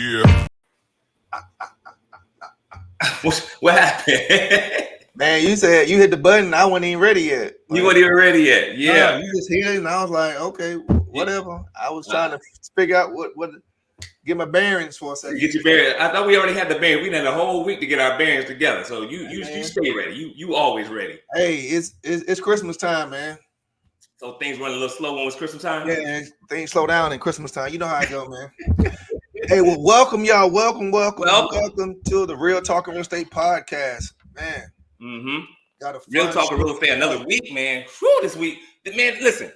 Yeah. What happened? Man, you said you hit the button. I wasn't even ready yet. You weren't even ready yet. Yeah. You just hit it, and I was like, okay, whatever. I was trying to figure out what get my bearings for a second. Get your bearings. I thought we already had the bearings. We had a whole week to get our bearings together. So you stay ready. You always ready. Hey, it's Christmas time, man. So things run a little slow when it's Christmas time. Yeah, things slow down in Christmas time. You know how I go, man. Hey, well, welcome y'all. Welcome to the Real Talk Real Estate Podcast, man. Got a Real Talk Real Estate another week, man. Whew, this week, man. Listen,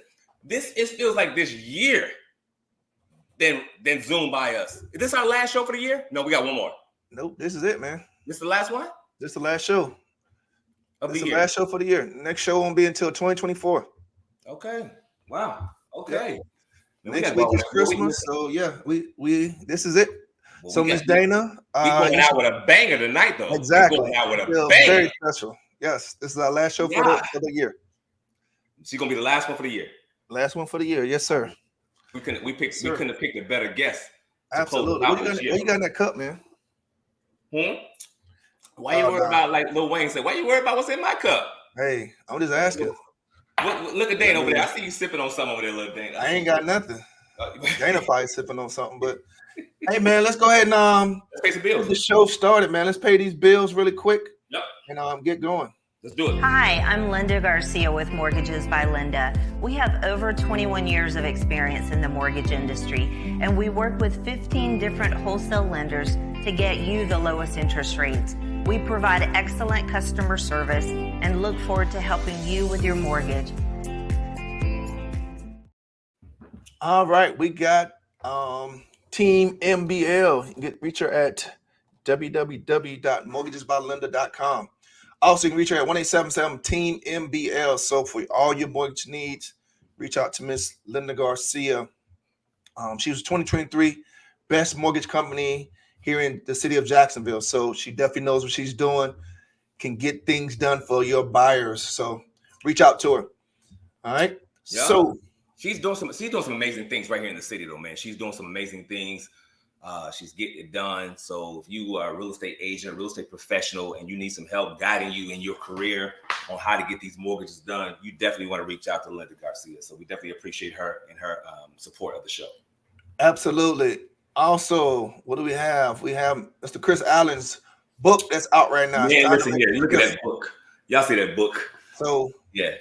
it feels like this year. Then zoom by us. Is this our last show for the year? No, we got one more. Nope, this is it, man. This is the last one? This is the last show. This is the last show for the year. Next show won't be until 2024. Okay. Wow. Okay. Yeah. Next week is Christmas, so yeah, we this is it. Well, so Miss Dana, we going out with a banger tonight, though. Exactly. We're going out with a banger. Very special. Yes, this is our last show for the year. She's gonna be the last one for the year. Last one for the year, yes, sir. We couldn't have picked a better guest. Absolutely. What you got in that cup, man? Why you worried about, like Lil Wayne said, why you worried about what's in my cup? Hey, I'm just asking. Look at Dana over there. I see you sipping on something over there, little Dana. I ain't got nothing. Dana probably sipping on something, but hey, man, let's go ahead and let's pay some bills. Get the show started, man. Let's pay these bills really quick. Yep. And get going. Let's do it. Hi, I'm Linda Garcia with Mortgages by Linda. We have over 21 years of experience in the mortgage industry, and we work with 15 different wholesale lenders to get you the lowest interest rates. We provide excellent customer service and look forward to helping you with your mortgage. All right, we got Team MBL. You can reach her at www.mortgagesbylinda.com. Also, you can reach her at 1-877 Team MBL. So for all your mortgage needs, reach out to Miss Linda Garcia. She was 2023 best mortgage company here in the city of Jacksonville. So she definitely knows what she's doing, can get things done for your buyers. So reach out to her. All right. Yeah. So she's doing some amazing things right here in the city, though, man. She's doing some amazing things. She's getting it done. So if you are a real estate agent, real estate professional, and you need some help guiding you in your career on how to get these mortgages done, you definitely want to reach out to Linda Garcia. So we definitely appreciate her and her support of the show. Absolutely. Also, what do we have? We have Mr. Chris Allen's book that's out right now. Man, listen here. Look at that book. Y'all see that book? So yeah,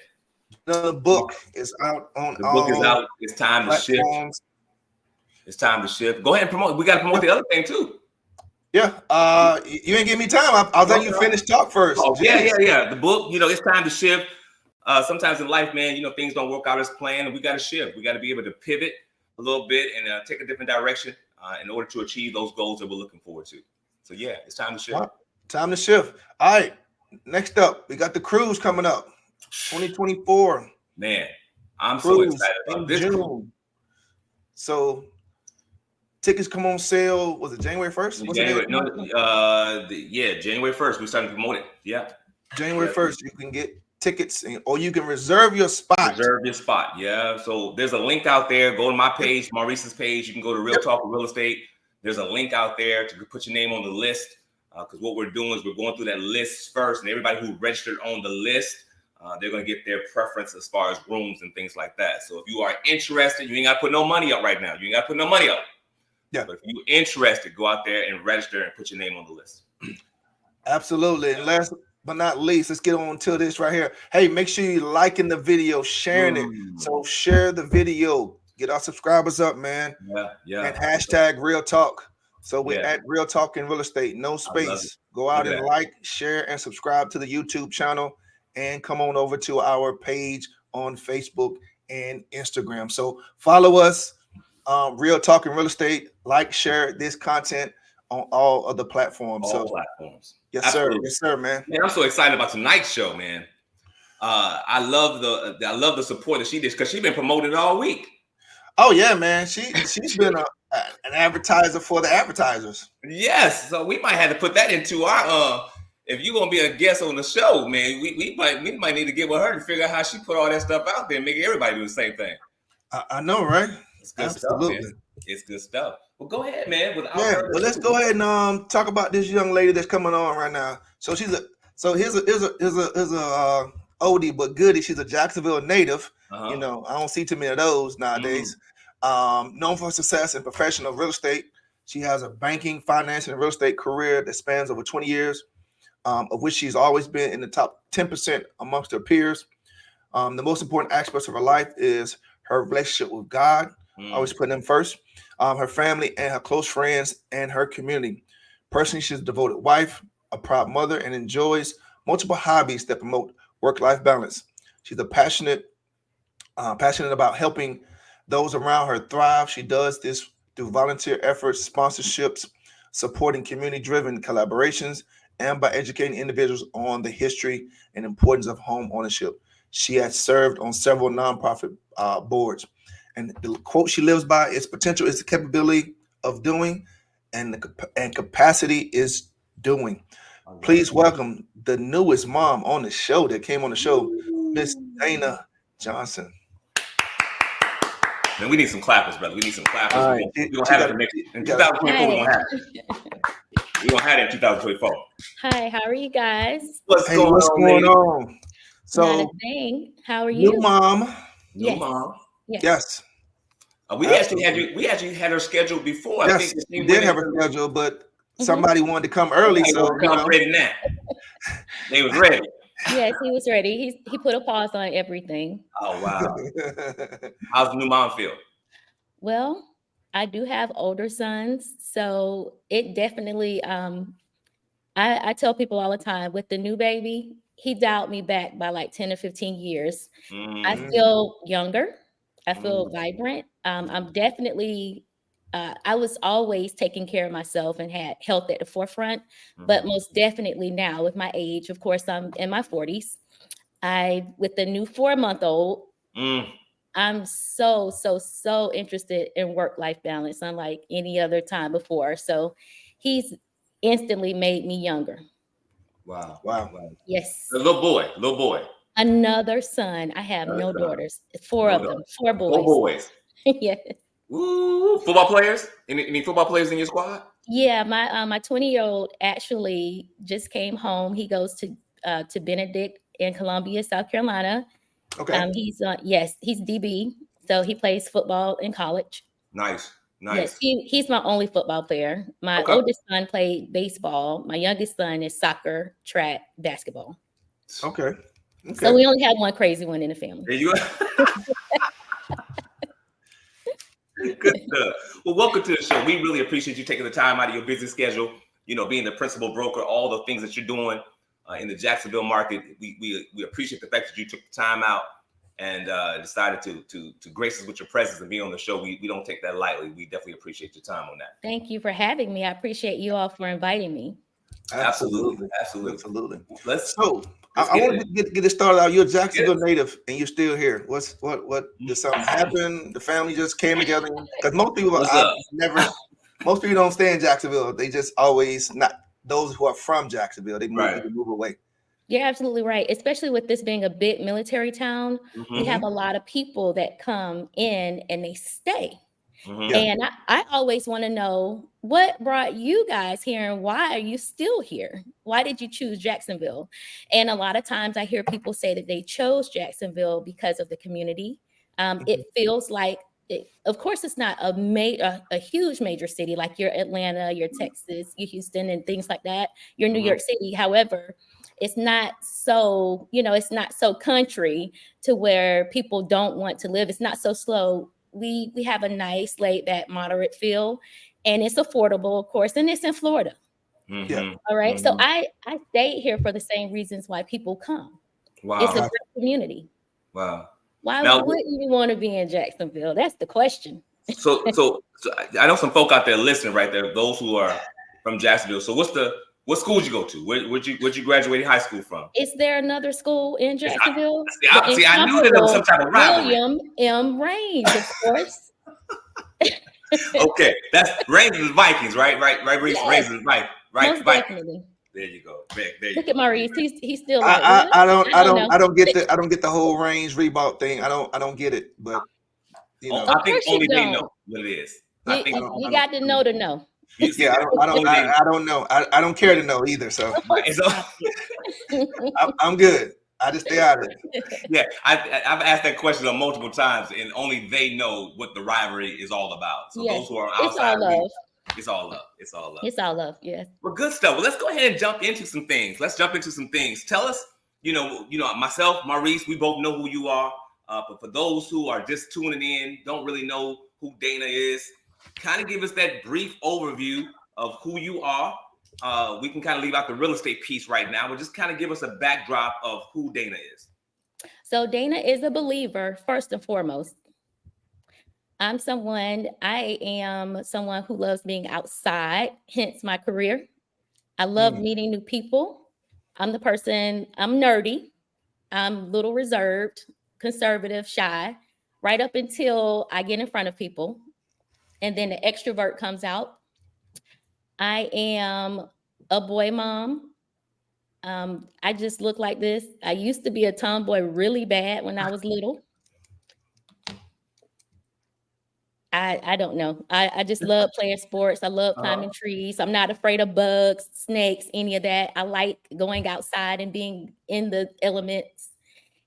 the book is out on. The book is out. It's time to shift. It's time to shift. Go ahead and promote. We got to promote the other thing too. Yeah. You ain't give me time. I'll let you finish talk first. Oh, yeah. The book. It's time to shift. Sometimes in life, man, things don't work out as planned, and we got to shift. We got to be able to pivot a little bit and take a different direction in order to achieve those goals that we're looking forward to. So yeah, it's time to shift. Wow. Time to shift. All right. Next up, we got the cruise coming up, 2024. Man, I'm so excited about this cruise. So tickets come on sale. Was it January 1st? January 1st. We started to promote it. Yeah. January 1st. You can get tickets or you can reserve your spot. Yeah. So there's a link out there. Go to my page, Maurice's page. You can go to Real Talk Real Estate. There's a link out there to put your name on the list. Because what we're doing is we're going through that list first, and everybody who registered on the list, they're going to get their preference as far as rooms and things like that. So if you are interested, you ain't got to put no money up right now. You ain't got to put no money up. Yeah. But if you're interested, go out there and register and put your name on the list. Absolutely. And last but not least, let's get on to this right here. Hey, make sure you liking the video, sharing it. So share the video. Get our subscribers up, man. Yeah. And hashtag Real Talk. So we're at Real Talk in Real Estate. No space. Go out and like, share, and subscribe to the YouTube channel. And come on over to our page on Facebook and Instagram. So follow us, Real Talk in Real Estate. Like, share this content on all of the platforms. Platforms. Yes, Absolutely. sir. Yes, sir, man. Man, I'm so excited about tonight's show, man. I love the support that she did because she's been promoted all week. Oh yeah, man. She's been an advertiser for the advertisers. Yes. So we might have to put that into our if you're gonna be a guest on the show, man, we might need to get with her to figure out how she put all that stuff out there and make everybody do the same thing. I know, right? Absolutely. It's good stuff. Well, go ahead, man. Without Yeah, further well, let's ado. go ahead and talk about this young lady that's coming on right now. So here's a oldie but goodie. She's a Jacksonville native. You know, I don't see too many of those nowadays. Known for success in professional real estate. She has a banking, finance, and real estate career that spans over 20 years, of which she's always been in the top 10% amongst her peers. The most important aspects of her life is her relationship with God, always putting him first, her family and her close friends and her community. Personally, she's a devoted wife, a proud mother, and enjoys multiple hobbies that promote work-life balance. She's passionate about helping those around her thrive. She does this through volunteer efforts, sponsorships, supporting community-driven collaborations, and by educating individuals on the history and importance of home ownership. She has served on several nonprofit boards. And the quote she lives by is potential is the capability of doing, and capacity is doing. Please welcome the newest mom on the show that came on the show, Miss Dana Johnson. Man, we need some clappers, brother. We need some clappers. All right. We're going to have it in 2024. We're going to have it. We're going to have it in 2024. Hi, how are you guys? What's going on? So, not a thing. How are you? New mom. New mom. Yes. We actually had her scheduled before. Yes, I think we did have her scheduled, but somebody wanted to come early, so ready now. They was ready. Yes, he was ready. He put a pause on everything. Oh wow! How's the new mom feel? Well, I do have older sons, so it definitely. I tell people all the time with the new baby, he dialed me back by like 10 or 15 years. I feel younger. I feel vibrant. I'm definitely. I was always taking care of myself and had health at the forefront, but most definitely now with my age, of course, I'm in my 40s. With the new 4-month-old, I'm so interested in work-life balance, unlike any other time before. So he's instantly made me younger. Wow. Yes. A little boy. Another son. I have no daughters. 4 of them. 4 boys. 4 boys. Yes. Woo. Football players? Any football players in your squad? Yeah, my 20-year-old actually just came home. He goes to Benedict in Columbia, South Carolina. Okay. He's DB, so he plays football in college. Nice. Yes, he's my only football player. My oldest son played baseball. My youngest son is soccer, track, basketball. Okay. So we only have one crazy one in the family. There you go. Good stuff. Well, welcome to the show. We really appreciate you taking the time out of your busy schedule, being the principal broker, all the things that you're doing in the Jacksonville market. We appreciate the fact that you took the time out and decided to grace us with your presence and be on the show. We don't take that lightly. We definitely appreciate your time on that. Thank you for having me. I appreciate you all for inviting me. Absolutely. I want to get this started out. You're a Jacksonville native, and you're still here. What did something happen? The family just came together because most people don't stay in Jacksonville. They just always not those who are from Jacksonville. They move away. You're absolutely right, especially with this being a big military town. We have a lot of people that come in and they stay. And I always want to know what brought you guys here and why are you still here? Why did you choose Jacksonville? And a lot of times I hear people say that they chose Jacksonville because of the community. It feels like, of course, it's not a huge major city like your Atlanta, your Texas, your Houston, and things like that. Your New York City. However, it's not so, it's not so country to where people don't want to live. It's not so slow. We have a nice, laid back, moderate feel, and it's affordable, of course, and it's in Florida. All right. So I stayed here for the same reasons why people come. Wow. It's a great community. Wow. Why wouldn't you want to be in Jacksonville? That's the question. So I know some folk out there listening right there, those who are from Jacksonville. So what school did you go to? Where'd you graduate high school from? Is there another school in Jacksonville? I knew that there was some type of rivalry. William M. Raines, of course. Okay, that's Raines and Vikings, right? Raines and Vikings, right? Most definitely. There you go. Look at Maurice. He's still. I don't get the whole Raines Reebok thing. I don't get it, but I think only they know what it is. You got to know to know. Yeah, I don't know. I don't care to know either. So I'm good. I just stay out of it. Yeah, I've asked that question multiple times, and only they know what the rivalry is all about. So those who are outside, it's all love. It's all love. It's all love. Yes. Well, good stuff. Well, let's go ahead and jump into some things. Tell us, myself, Maurice, we both know who you are. But for those who are just tuning in, don't really know who Dana is, kind of give us that brief overview of who you are. We can kind of leave out the real estate piece right now, but just kind of give us a backdrop of who Dana is. So Dana is a believer, first and foremost. I am someone who loves being outside, hence my career. I love meeting new people. I'm nerdy. I'm a little reserved, conservative, shy, right up until I get in front of people. And then the extrovert comes out. I am a boy mom. I just look like this. I used to be a tomboy really bad when I was little. I don't know. I just love playing sports. I love climbing trees. I'm not afraid of bugs, snakes, any of that. I like going outside and being in the elements.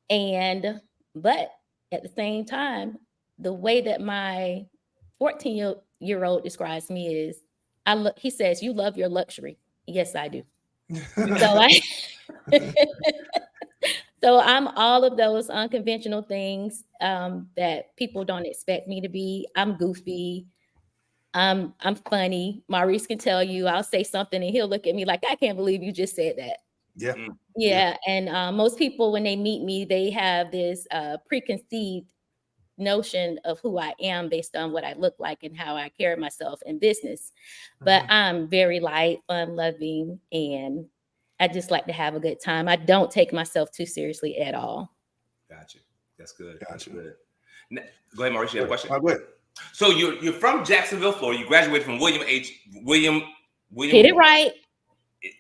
But at the same time, the way that my 14-year-old describes me is, he says, "You love your luxury." Yes, I do. So I'm all of those unconventional things that people don't expect me to be. I'm goofy. I'm funny. Maurice can tell you, I'll say something and he'll look at me like, "I can't believe you just said that." Yeah. Yeah. And most people, when they meet me, they have this preconceived notion of who I am based on what I look like and how I carry myself in business. But I'm very light, fun loving, and I just like to have a good time. I don't take myself too seriously at all. Gotcha. That's good. That's good. Now, go ahead, Maurice. You have a question? Go ahead. So you're from Jacksonville, Florida. You graduated from William. Get it right.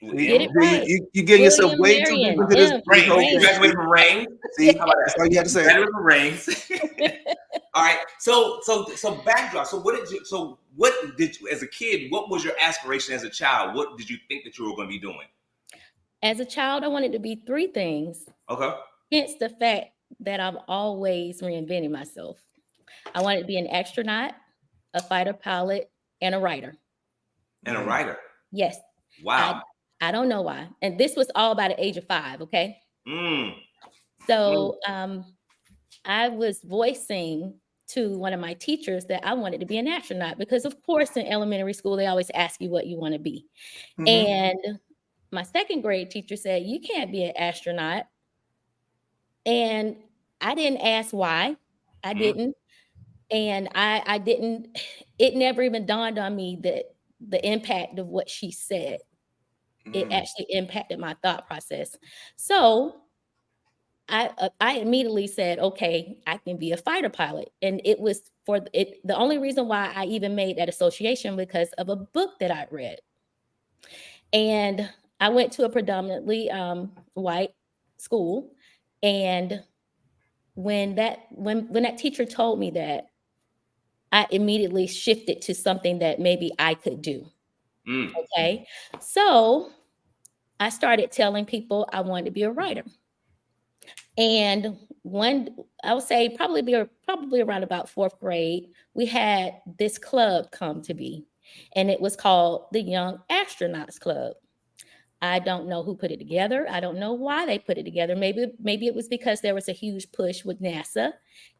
Get it right. You get yourself way too deep into this. You graduated from Rain. See, that's all you had to say. Graduated from Rain. All right. So backdrop. So what did you, as a kid, what was your aspiration as a child? What did you think that you were going to be doing? As a child, I wanted to be three things. Okay. Hence the fact that I'm always reinventing myself. I wanted to be an astronaut, a fighter pilot, and a writer. And a writer? Yes. Wow. I don't know why. And this was all by the age of 5, okay? So I was voicing to one of my teachers that I wanted to be an astronaut because, of course, in elementary school, they always ask you what you want to be. And my second grade teacher said, "You can't be an astronaut." And I didn't ask why. I didn't. And I didn't, it never even dawned on me that the impact of what she said, it actually impacted my thought process. So I immediately said, okay, I can be a fighter pilot. And it was the only reason why I even made that association because of a book that I read. And I went to a predominantly white school. And when that teacher told me that, I immediately shifted to something that maybe I could do. Okay. So I started telling people I wanted to be a writer. And I would say probably around about 4th grade, we had this club come to be, and it was called the Young Astronauts Club. I don't know who put it together. I don't know why they put it together. Maybe it was because there was a huge push with NASA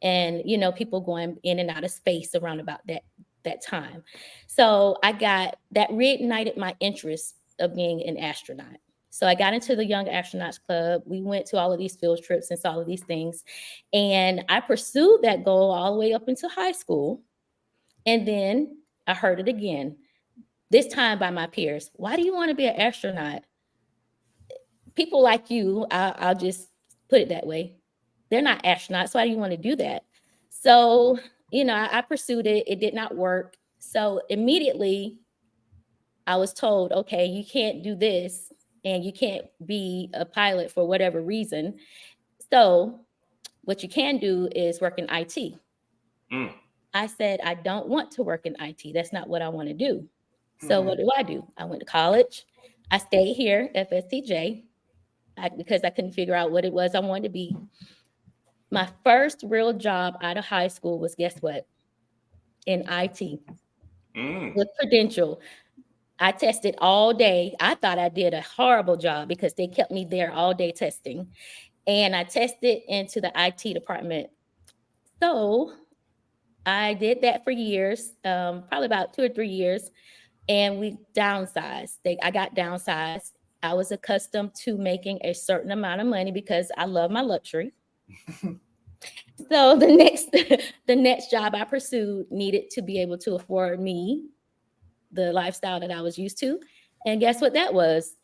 and, people going in and out of space around about that time. So that reignited my interest of being an astronaut. So I got into the Young Astronauts Club. We went to all of these field trips and saw all of these things. And I pursued that goal all the way up into high school. And then I heard it again, this time by my peers. "Why do you want to be an astronaut? People like you," I'll just put it that way, "they're not astronauts. Why do you want to do that?" So, I pursued it. It did not work. So immediately I was told, okay, you can't do this and you can't be a pilot for whatever reason. So what you can do is work in IT. I said, I don't want to work in IT. That's not what I want to do. So what do? I went to college. I stayed here at FSTJ because I couldn't figure out what it was I wanted to be. My first real job out of high school was, guess what? In IT with Credential. I tested all day. I thought I did a horrible job because they kept me there all day testing. And I tested into the IT department. So I did that for years, probably about 2 or 3 years. And we downsized. I got downsized. I was accustomed to making a certain amount of money because I love my luxury. So the next job I pursued needed to be able to afford me the lifestyle that I was used to. And guess what that was?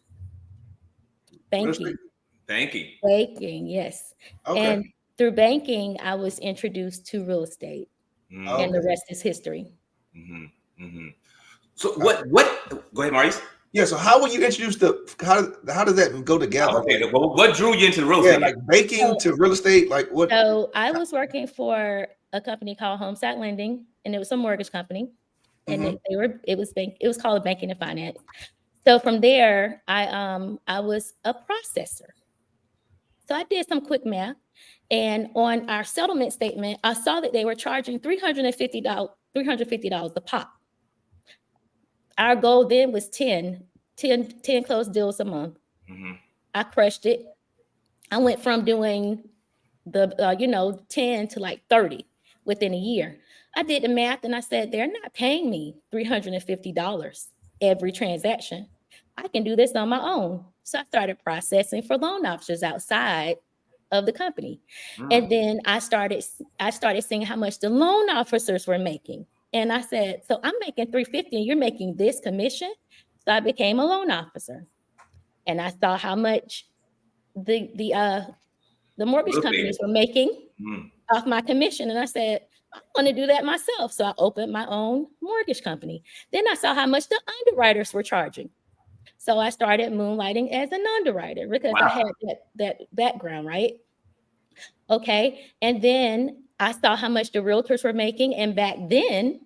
Banking. Banking, yes. Okay. And through banking, I was introduced to real estate. And the rest is history. So what go ahead, Maurice. Yeah, so how were you introduced to how does that go together? Okay, what drew you into the real estate? Yeah, like banking to real estate, like what? So I was working for a company called Homeside Lending, and it was a mortgage company, and it was called Banking and Finance. So from there, I was a processor. So I did some quick math, and on our settlement statement, I saw that they were charging $350 a pop. Our goal then was 10 closed deals a month. I crushed it. I went from doing the 10 to like 30 within a year. I did the math and I said, they're not paying me $350 every transaction. I can do this on my own. So I started processing for loan officers outside of the company. And then I started seeing how much the loan officers were making. And I said, so I'm making $350 and you're making this commission. So I became a loan officer. And I saw how much the mortgage companies were making off my commission. And I said, I want to do that myself. So I opened my own mortgage company. Then I saw how much the underwriters were charging. So I started moonlighting as an underwriter because I had that background, right? Okay. And then I saw how much the realtors were making. And back then,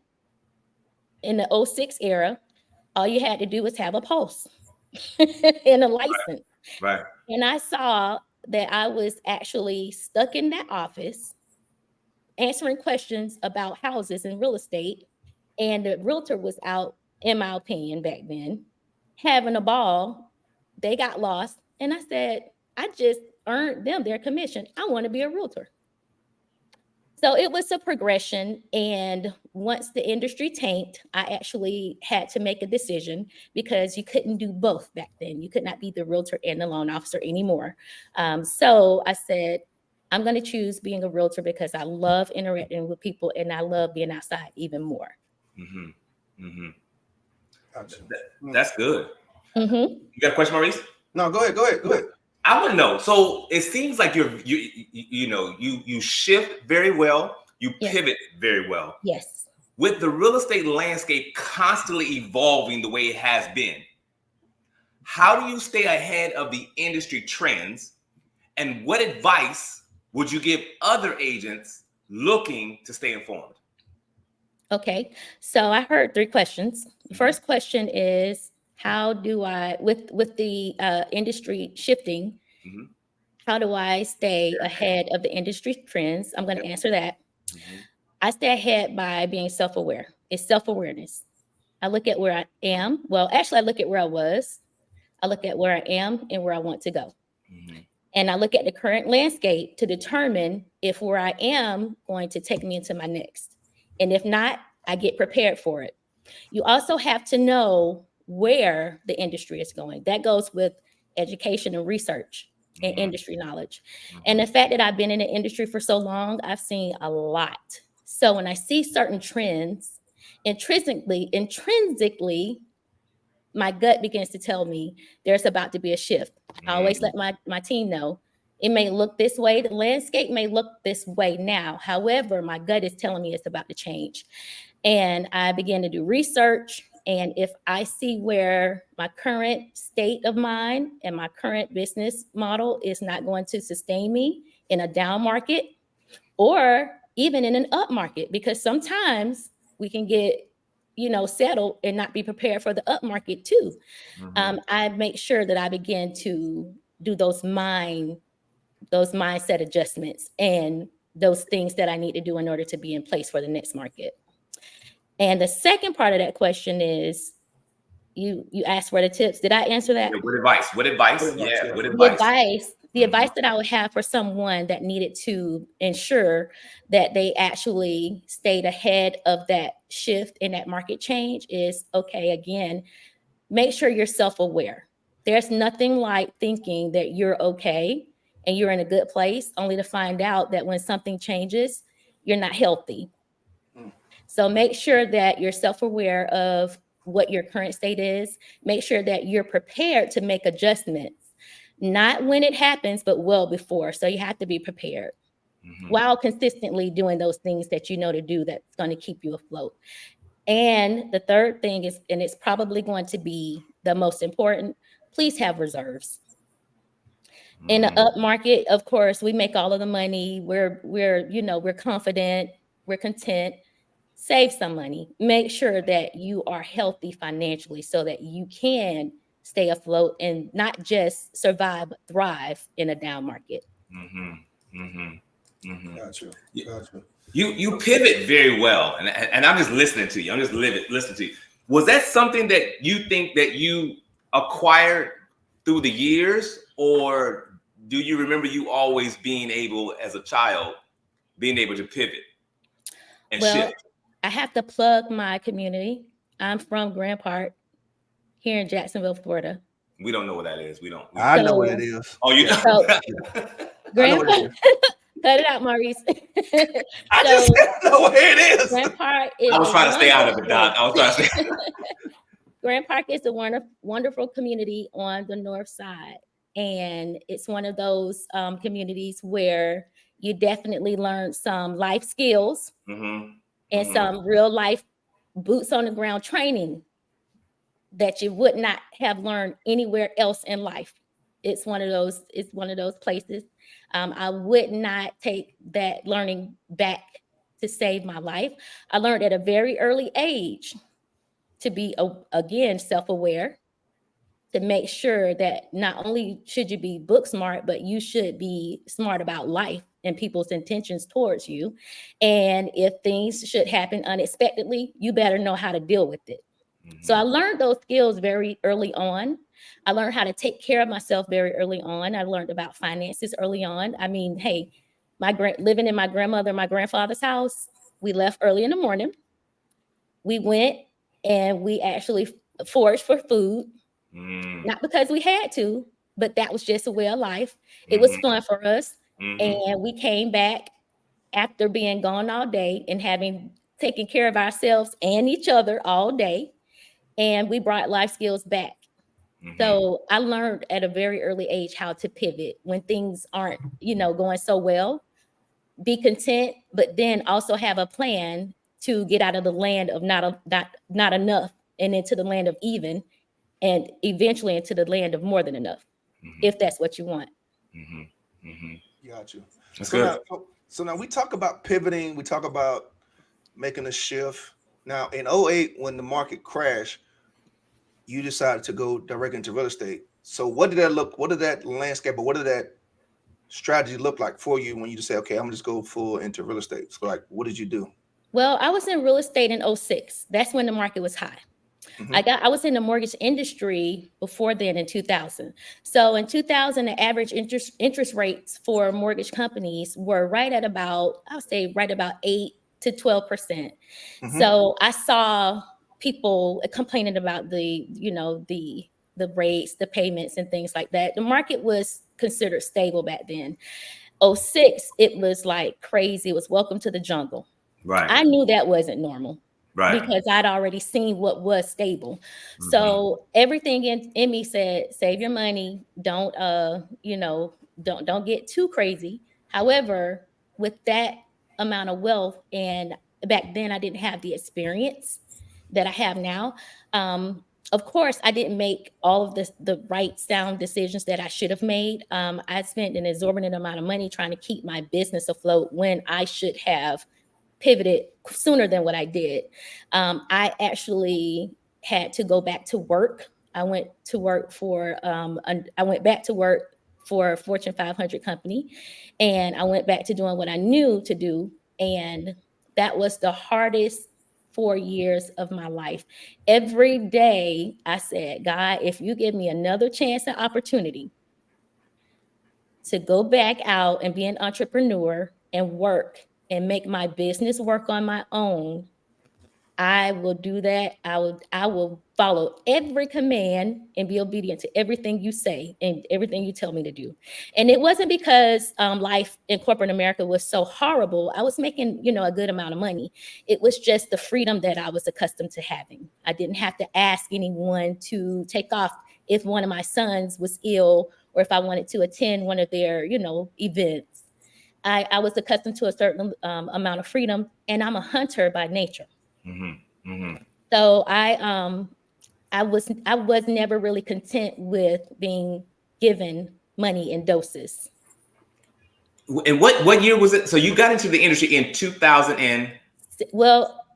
in the 06 era, all you had to do was have a pulse and a license. Right. And I saw that I was actually stuck in that office answering questions about houses and real estate. And the realtor was out, in my opinion, back then, having a ball. They got lost. And I said, I just earned them their commission. I want to be a realtor. So it was a progression. And once the industry tanked, I actually had to make a decision because you couldn't do both back then. You could not be the realtor and the loan officer anymore. So I said, I'm going to choose being a realtor because I love interacting with people and I love being outside even more. Gotcha. That's good. You got a question, Maurice? No, go ahead. I want to know. So it seems like you shift very well. You pivot very well. Yes. With the real estate landscape constantly evolving the way it has been, how do you stay ahead of the industry trends? And what advice would you give other agents looking to stay informed? Okay. So I heard 3 questions. The first question is, how do I, with the industry shifting, how do I stay ahead of the industry trends? I'm going to answer that. I stay ahead by being self-aware. It's self-awareness. I look at where I am. Well, actually, I look at where I was. I look at where I am and where I want to go. And I look at the current landscape to determine if where I am going to take me into my next. And if not, I get prepared for it. You also have to know where the industry is going. That goes with education and research and industry knowledge. And the fact that I've been in the industry for so long, I've seen a lot. So when I see certain trends, intrinsically, my gut begins to tell me there's about to be a shift. I always let my team know. It may look this way. The landscape may look this way now. However, my gut is telling me it's about to change. And I begin to do research. And if I see where my current state of mind and my current business model is not going to sustain me in a down market, or even in an up market, because sometimes we can get, settled and not be prepared for the up market too. I make sure that I begin to do those mindset adjustments and those things that I need to do in order to be in place for the next market. And the second part of that question is, you asked for the tips. Did I answer that? Yeah, what advice? What advice? Yeah, what advice? The advice that I would have for someone that needed to ensure that they actually stayed ahead of that shift in that market change is, okay, again, make sure you're self-aware. There's nothing like thinking that you're okay and you're in a good place, only to find out that when something changes, you're not healthy. So make sure that you're self-aware of what your current state is. Make sure that you're prepared to make adjustments, not when it happens, but well before. So you have to be prepared while consistently doing those things that you know to do that's going to keep you afloat. And the third thing is, and it's probably going to be the most important, please have reserves. In the up market, of course, we make all of the money. We're confident, we're content. Save some money. Make sure that you are healthy financially so that you can stay afloat and not just survive, but thrive in a down market. Gotcha. You pivot very well, and I'm just listening to you. I'm just listening to you. Was that something that you think that you acquired through the years, or do you remember you always being able, as a child, being able to pivot and shift? I have to plug my community. I'm from Grand Park here in Jacksonville, Florida. We don't know what that is. We don't. I know what it is. Oh, you know? Grand Park. Cut it out, Maurice. I just know where it is. Grand Park is. I was trying to stay out of it, Doc. I was trying to stay. Grand Park is a wonderful community on the north side. And it's one of those communities where you definitely learn some life skills and some real life boots on the ground training that you would not have learned anywhere else in life. It's one of those places. I would not take that learning back to save my life. I learned at a very early age to be, again, self-aware, to make sure that not only should you be book smart, but you should be smart about life and people's intentions towards you. And if things should happen unexpectedly, you better know how to deal with it. So I learned those skills very early on. I learned how to take care of myself very early on. I learned about finances early on. I mean, hey, living in my grandfather's house, we left early in the morning. We went and we actually foraged for food, not because we had to, but that was just a way of life. It was fun for us. And we came back after being gone all day and having taken care of ourselves and each other all day. And we brought life skills back. So I learned at a very early age how to pivot when things aren't, going so well. Be content, but then also have a plan to get out of the land of not enough and into the land of even, and eventually into the land of more than enough, if that's what you want. Got you. That's good. So now we talk about pivoting. We talk about making a shift. Now in 2008, when the market crashed, you decided to go direct into real estate. So what did that landscape, or what did that strategy look like for you when you just say, okay, I'm gonna just go full into real estate? So like, what did you do? Well, I was in real estate in 2006. That's when the market was high. I was in the mortgage industry before then in 2000. So in 2000, the average interest rates for mortgage companies were right at about 8 to 12%. So I saw people complaining about the rates, the payments and things like that. The market was considered stable back then. 2006, it was like crazy. It was welcome to the jungle. Right. I knew that wasn't normal. Right. Because I'd already seen what was stable. So everything in me said, save your money. Don't get too crazy. However, with that amount of wealth, and back then I didn't have the experience that I have now, of course, I didn't make all of the right sound decisions that I should have made. I spent an exorbitant amount of money trying to keep my business afloat when I should have pivoted sooner than what I did. I actually had to go back to work. I went back to work for a Fortune 500 company, and I went back to doing what I knew to do. And that was the hardest 4 years of my life. Every day I said, God, if you give me another chance and opportunity to go back out and be an entrepreneur and work and make my business work on my own, I will do that. I will follow every command and be obedient to everything you say and everything you tell me to do. And it wasn't because life in corporate America was so horrible. I was making, a good amount of money. It was just the freedom that I was accustomed to having. I didn't have to ask anyone to take off if one of my sons was ill or if I wanted to attend one of their, events. I was accustomed to a certain amount of freedom, and I'm a hunter by nature. Mm-hmm. Mm-hmm. So I was never really content with being given money in doses. And what year was it? So you got into the industry in 2000 and? Well,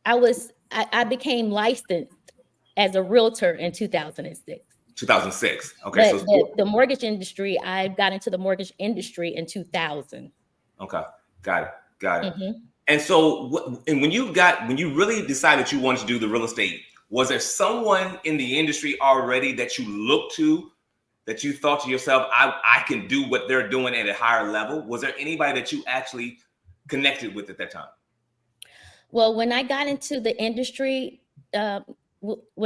I became licensed as a realtor in 2006. 2006. Okay. But So the mortgage industry, I got into the mortgage industry in 2000. Okay. Got it. Mm-hmm. And so, and when you really decided you wanted to do the real estate, was there someone in the industry already that you looked to, that you thought to yourself, I can do what they're doing at a higher level? Was there anybody that you actually connected with at that time? Well, when I got into the industry, are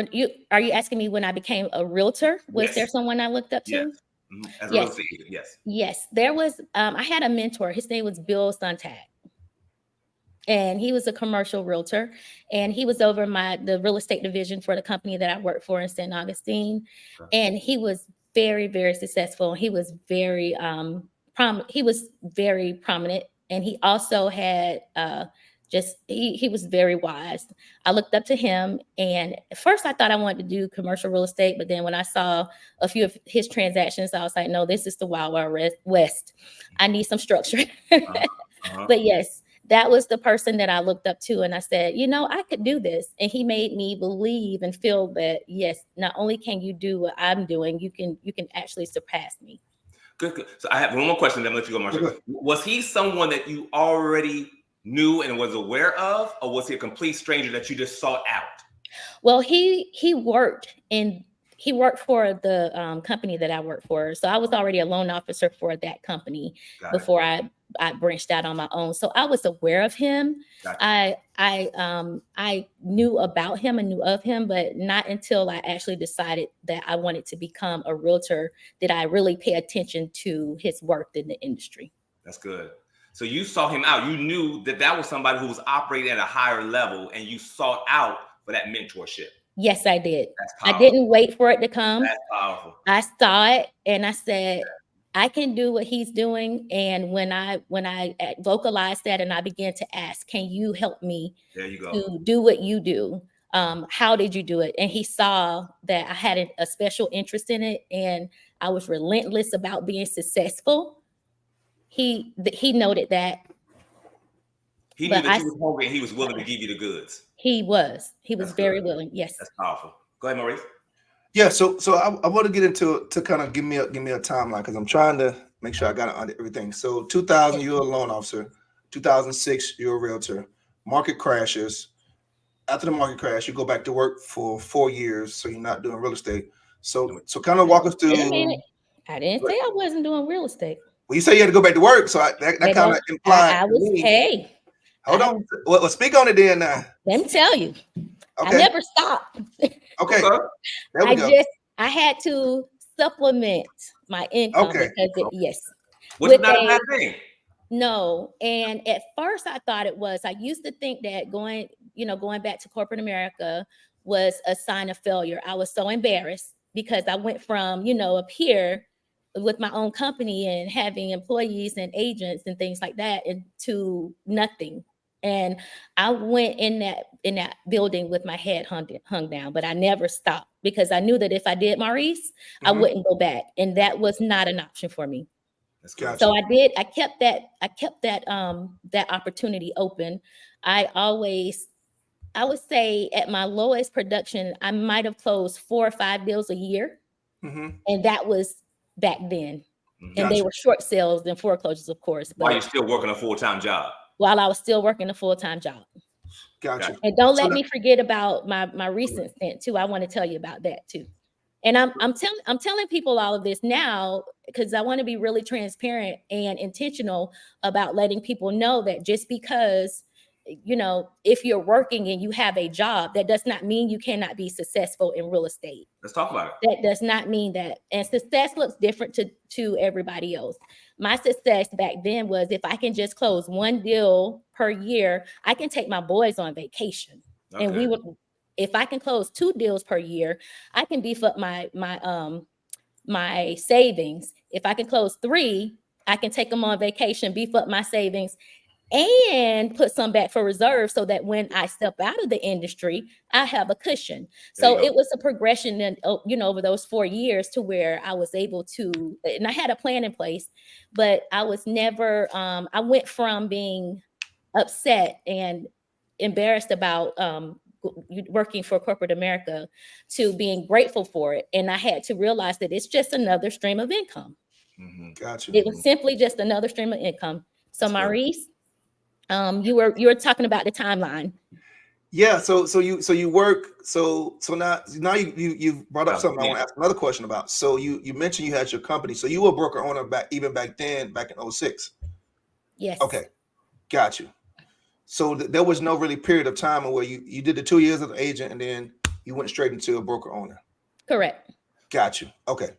you asking me when I became a realtor? Was there someone I looked up to? Yes. Mm-hmm. As a real estate agent, yes. Yes, there was. I had a mentor. His name was Bill Sontag. And he was a commercial realtor, and he was over the real estate division for the company that I worked for in St. Augustine. Okay. And he was very, very successful. He was very prominent, and he also had he was very wise. I looked up to him, and at first I thought I wanted to do commercial real estate, but then when I saw a few of his transactions, I was like, no, this is the Wild Wild West. I need some structure. But yes, that was the person that I looked up to, and I said, I could do this. And he made me believe and feel that, yes, not only can you do what I'm doing, you can actually surpass me. Good. So I have one more question, then I'll let you go, Marsha. Okay. Was he someone that you already knew and was aware of, or was he a complete stranger that you just sought out? Well, he worked for the company that I worked for. So I was already a loan officer for that company before I branched out on my own. So I was aware of him. Gotcha. I knew about him and knew of him, but not until I actually decided that I wanted to become a realtor did I really pay attention to his work in the industry. That's good. So you saw him out. You knew that was somebody who was operating at a higher level, and you sought out for that mentorship. Yes, I did. I didn't wait for it to come. That's powerful. I saw it and I said, I can do what he's doing. And when I vocalized that and I began to ask, can you help me to do what you do? How did you do it? And he saw that I had a special interest in it and I was relentless about being successful. He noted that. He knew that you was hungry and he was willing to give you the goods. He was very willing. Yes. That's powerful. Go ahead, Maurice. Yeah. So I want to get into to kind of give me a timeline because I'm trying to make sure I got everything. So 2000, you're a loan officer. 2006, you're a realtor. Market crashes. After the market crash, you go back to work for 4 years. So you're not doing real estate. So kind of walk us through. I didn't say I wasn't doing real estate. Well, you say you had to go back to work. So that kind of implied. I was paid. Hold on. Well, speak on it then. Let me tell you. Okay. I never stopped. Okay. There we go. I had to supplement my income because yes. Which is not a bad thing. No. And at first I thought it was. I used to think that going back to corporate America was a sign of failure. I was so embarrassed because I went from, up here with my own company and having employees and agents and things like that into nothing. And I went in that building with my head hung down, but I never stopped because I knew that if I did Maurice, I wouldn't go back. And that was not an option for me. That's good. So I kept that opportunity open. I would say at my lowest production, I might have closed 4 or 5 deals a year. And that was back then. And they were short sales and foreclosures, of course. While you're still working a full-time job. While I was still working a full-time job. Gotcha. And don't let me forget about my recent stint too. I want to tell you about that too. And I'm telling people all of this now because I want to be really transparent and intentional about letting people know that just because, if you're working and you have a job, that does not mean you cannot be successful in real estate. Let's talk about it. That does not mean that. And success looks different to everybody else. My success back then was if I can just close 1 deal per year, I can take my boys on vacation. Okay. And if I can close 2 deals per year, I can beef up my savings. If I can close 3, I can take them on vacation, beef up my savings, and put some back for reserve so that when I step out of the industry, I have a cushion. So it was a progression and over those 4 years to where I was able to, and I had a plan in place, but I was never, I went from being upset and embarrassed about working for corporate America to being grateful for it. And I had to realize that it's just another stream of income. Gotcha. It was simply just another stream of income. So Maurice, you were talking about the timeline. Yeah. So you work. So now you brought up something I want to ask another question about. So you mentioned you had your company. So you were a broker owner back in 2006. Yes. Okay. Got you. So there was no really period of time where you did the 2 years as an agent and then you went straight into a broker owner. Correct. Got you. Okay.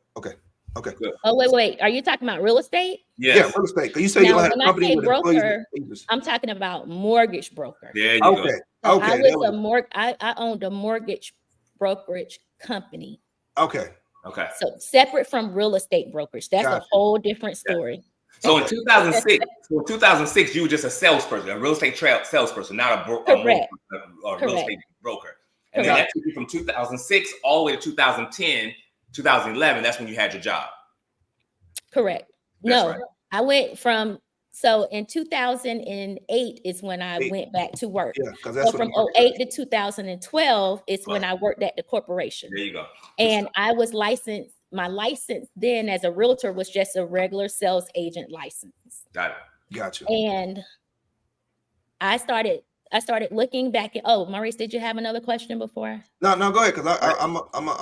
Good. Oh, wait. Are you talking about real estate? Yes. Yeah, real estate. Because you say you had a company with broker, employees. I'm talking about mortgage broker. There you go. So I owned a mortgage brokerage company. Okay. So separate from real estate brokerage. That's a whole different story. Yeah. So in 2006, you were just a salesperson, a real estate salesperson, not a real estate broker. And then that took you from 2006 all the way to 2010, 2011. That's when you had your job. Correct. Right. I went from, so in 2008 is when I went back to work. Yeah, because that's from 2008 to 2012 is when I worked at the corporation. There you go. And I was licensed. My license then as a realtor was just a regular sales agent license. Got it. Gotcha. And I started looking back at, Maurice, did you have another question before? No, go ahead. Cause I'm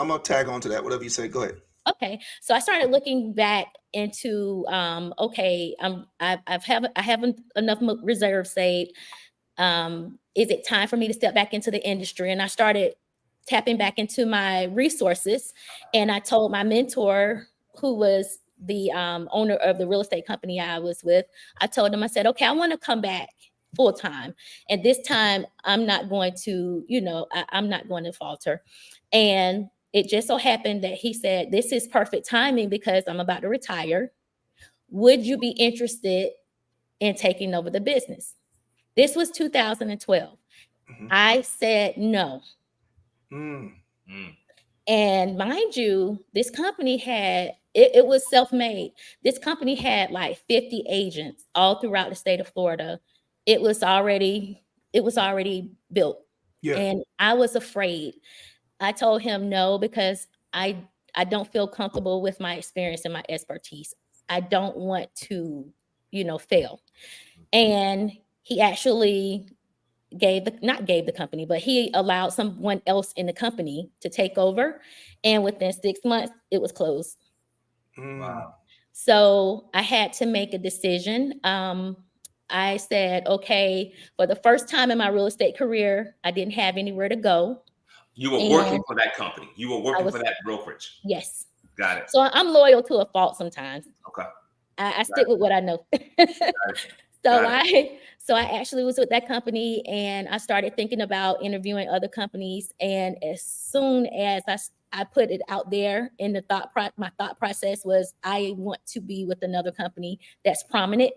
gonna tag on to that. Whatever you say, go ahead. Okay. So I started looking back into, I haven't enough reserve saved. Is it time for me to step back into the industry? And I started tapping back into my resources. And I told my mentor, who was the owner of the real estate company I was with, I told him, I said, okay, I want to come back full time. And this time I'm not going to, I'm not going to falter. And it just so happened that he said, this is perfect timing because I'm about to retire. Would you be interested in taking over the business? This was 2012. I said no. And mind you, this company had, it was self-made. This company had like 50 agents all throughout the state of Florida. It was already built. Yeah. And I was afraid. I told him no, because I don't feel comfortable with my experience and my expertise. I don't want to, fail. And he actually not gave the company, but he allowed someone else in the company to take over. And within 6 months, it was closed. Wow. So I had to make a decision. I said, okay, for the first time in my real estate career, I didn't have anywhere to go. You were working for that company. You were working for that brokerage. Yes. Got it. So I'm loyal to a fault sometimes. Okay. I stick with what I know. So I actually was with that company, and I started thinking about interviewing other companies. And as soon as I put it out there in my thought process was, I want to be with another company that's prominent.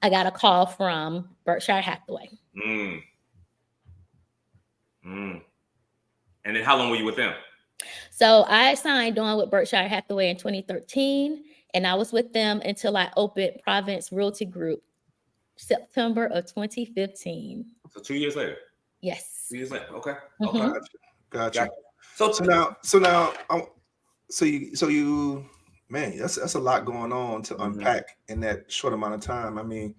I got a call from Berkshire Hathaway. Mm. Mm. And then how long were you with them? So I signed on with Berkshire Hathaway in 2013, and I was with them until I opened Province Realty Group, September of 2015. So 2 years later. Yes. 2 years later. Okay. Mhm. Okay. Gotcha. So now, so you, man, that's a lot going on to unpack in that short amount of time. I mean,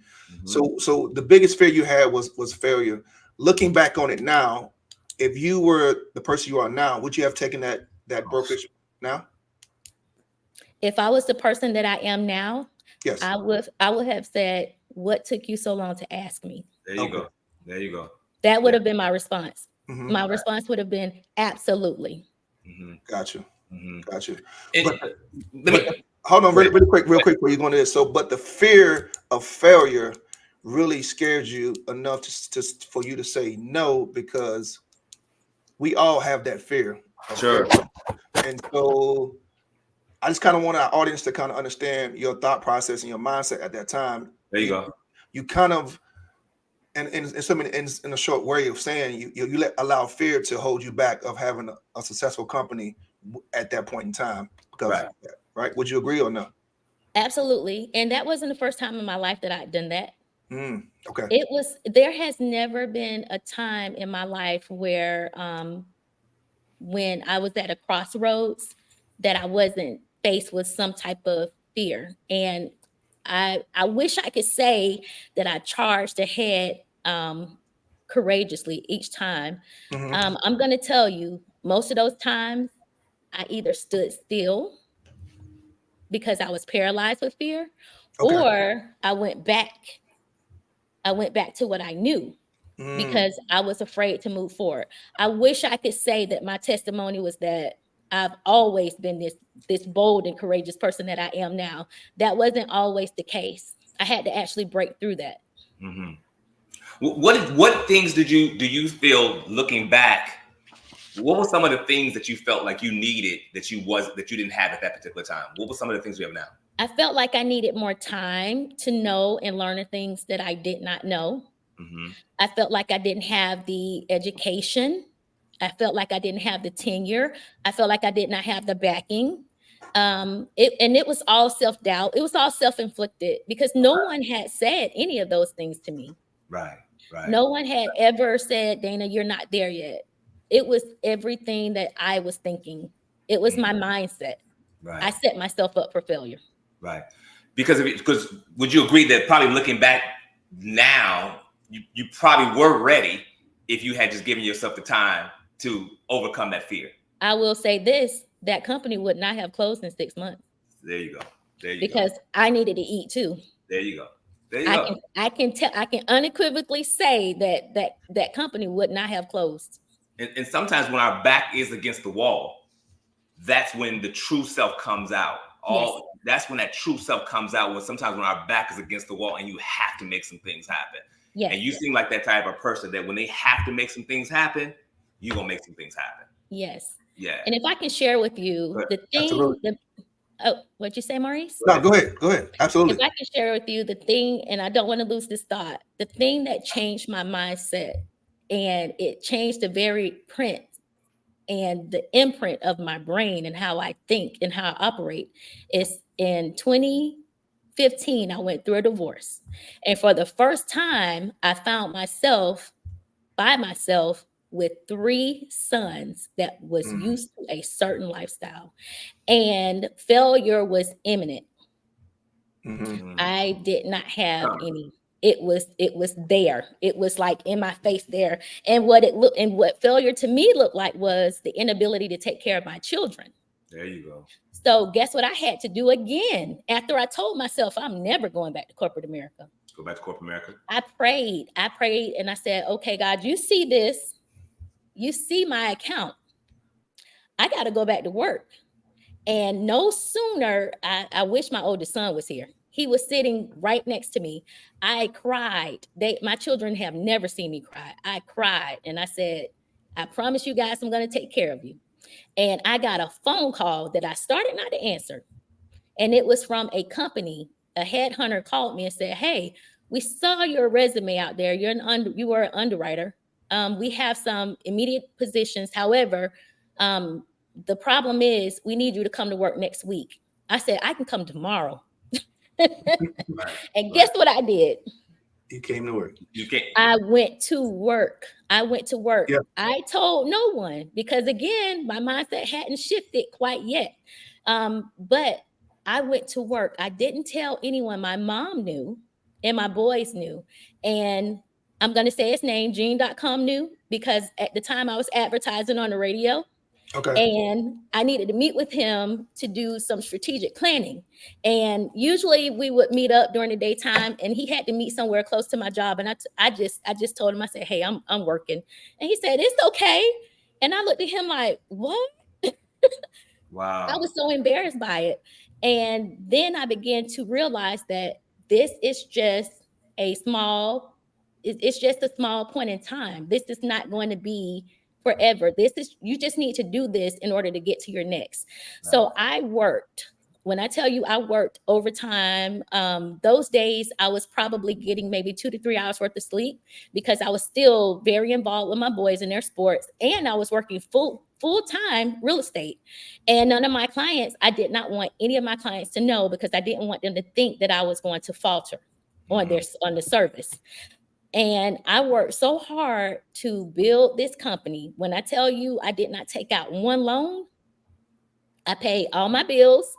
so the biggest fear you had was failure. Looking back on it now, if you were the person you are now, would you have taken that brokerage now? If I was the person that I am now, Yes. I would have said, "What took you so long to ask me?" There you go. There you go. That would have been my response. Mhm. My response would have been absolutely. Gotcha. Gotcha. But Hold on, real quick before you go into this. So, but the fear of failure really scared you enough to for you to say no, because we all have that fear. Sure. And so I just kind of want our audience to kind of understand your thought process and your mindset at that time. There you go. You kind of, and in a short way of saying, you allow fear to hold you back of having a successful company at that point in time. Because, right? Would you agree or no? Absolutely. And that wasn't the first time in my life that I'd done that. Okay. There has never been a time in my life where when I was at a crossroads that I wasn't faced with some type of fear. And I wish I could say that I charged ahead courageously each time. I'm going to tell you, most of those times I either stood still because I was paralyzed with fear, or I went back to what I knew because I was afraid to move forward. I wish I could say that my testimony was that I've always been this bold and courageous person that I am now. That wasn't always the case. I had to actually break through that. What things do you feel, looking back, what were some of the things that you felt like you needed that you didn't have at that particular time? What were some of the things we have now? I felt like I needed more time to know and learn the things that I did not know. I felt like I didn't have the education. I felt like I didn't have the tenure. I felt like I did not have the backing. It was all self-doubt. It was all self-inflicted because no one had said any of those things to me. Right. No one had ever said, Dana, you're not there yet. It was everything that I was thinking. It was my mindset. Right. I set myself up for failure. Right. Because would you agree that probably looking back now, you probably were ready if you had just given yourself the time to overcome that fear? I will say this, that company would not have closed in 6 months. There you go. Because I needed to eat too. There you go. I can unequivocally say that company would not have closed. And sometimes when our back is against the wall, that's when the true self comes out. That's when that true self comes out, when sometimes when our back is against the wall and you have to make some things happen. Yes. And you seem like that type of person that when they have to make some things happen, you're going to make some things happen. Yes. Yeah. And if I can share with you the thing, what'd you say, Maurice? No, go ahead. Absolutely. If I can share with you the thing, and I don't want to lose this thought, the thing that changed my mindset and it changed the very print and the imprint of my brain and how I think and how I operate is in 2015, I went through a divorce. And for the first time, I found myself by myself with 3 sons that was used to a certain lifestyle, and failure was imminent. I did not have any. It was there. It was like in my face there. And what failure to me looked like was the inability to take care of my children. There you go. So guess what I had to do again after I told myself I'm never going back to corporate America. Go back to corporate America. I prayed and I said, okay, God, you see this. You see my account. I got to go back to work. And no sooner, I wish my oldest son was here. He was sitting right next to me. I cried. My children have never seen me cry. I cried and I said, I promise you guys I'm going to take care of you. And I got a phone call that I started not to answer. And it was from a company. A headhunter called me and said, hey, we saw your resume out there. You were an underwriter. We have some immediate positions. However, the problem is we need you to come to work next week. I said, I can come tomorrow. And guess what I did? You came to work. I went to work. Yeah. I told no one because, again, my mindset hadn't shifted quite yet. But I went to work. I didn't tell anyone. My mom knew and my boys knew. And I'm going to say his name, Gene.com knew, because at the time I was advertising on the radio. Okay. And I needed to meet with him to do some strategic planning. And usually we would meet up during the daytime, and he had to meet somewhere close to my job. And I just told him, I said, hey, I'm working. And he said, it's okay. And I looked at him like, what? Wow. I was so embarrassed by it. And then I began to realize that this is just it's just a small point in time. This is not going to be forever. You just need to do this in order to get to your next. Right. So I worked. When I tell you I worked overtime, those days I was probably getting maybe 2 to 3 hours worth of sleep because I was still very involved with my boys in their sports, and I was working full-time real estate. And none of my clients, I did not want any of my clients to know because I didn't want them to think that I was going to falter on the service. And I worked so hard to build this company. When I tell you I did not take out one loan, I paid all my bills.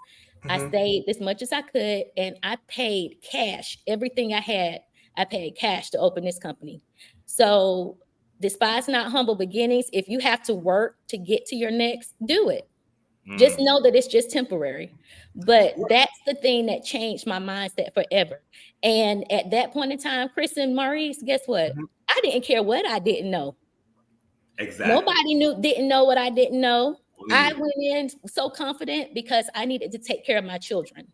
I saved as much as I could, and I paid cash. Everything I had, I paid cash to open this company. So despise not humble beginnings. If you have to work to get to your next, do it. Just know that it's just temporary. But that's the thing that changed my mindset forever. And at that point in time, Chris and Maurice, guess what? I didn't care what I didn't know. Exactly. Nobody didn't know what I didn't know. I went in so confident because I needed to take care of my children.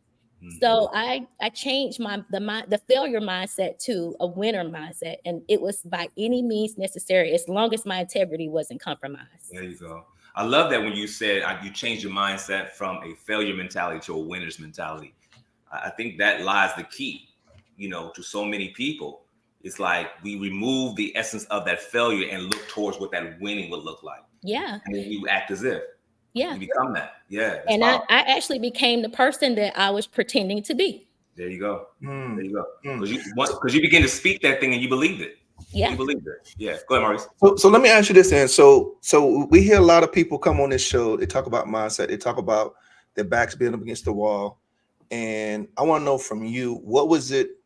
So I changed the failure mindset to a winner mindset, and it was by any means necessary as long as my integrity wasn't compromised. There you go. I love that when you said you changed your mindset from a failure mentality to a winner's mentality. I think that lies the key, to so many people. It's like we remove the essence of that failure and look towards what that winning would look like. Yeah. And then you act as if. Yeah. You become that. Yeah. And I actually became the person that I was pretending to be. There you go. There you go. Because you begin to speak that thing and you believed it. Yeah. You believed it. Yeah. Go ahead, Maurice. So let me ask you this then. So we hear a lot of people come on this show. They talk about mindset. They talk about their backs being up against the wall. And I want to know from you, what was it,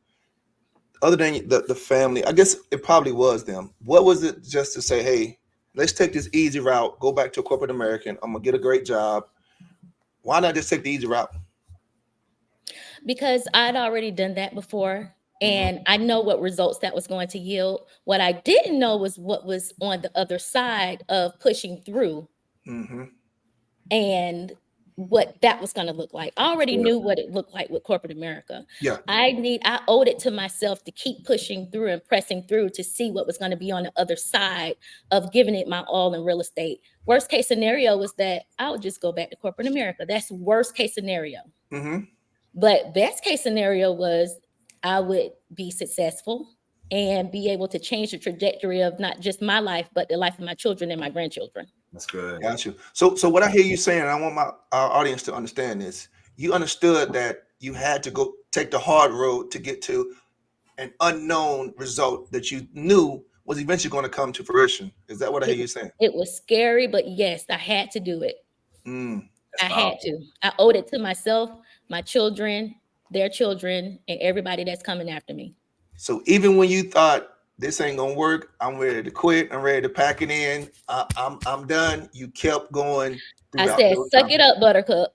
other than the family? I guess it probably was them. What was it just to say, hey, let's take this easy route, go back to a corporate American. I'm going to get a great job. Why not just take the easy route? Because I'd already done that before. And I know what results that was going to yield. What I didn't know was what was on the other side of pushing through and what that was going to look like. I already knew what it looked like with corporate America. Yeah. I owed it to myself to keep pushing through and pressing through to see what was going to be on the other side of giving it my all in real estate. Worst case scenario was that I would just go back to corporate America. That's worst case scenario. But best case scenario was I would be successful and be able to change the trajectory of not just my life, but the life of my children and my grandchildren. That's good. Got you. So what I hear you saying, and I want our audience to understand this, you understood that you had to go take the hard road to get to an unknown result that you knew was eventually going to come to fruition. Is that what I hear you saying? It was scary, but yes, I had to do it. I had to. I owed it to myself, my children, their children, and everybody that's coming after me. So even when you thought this ain't gonna work, I'm ready to quit, I'm ready to pack it in, I'm done, you kept going. I said, suck it up, buttercup.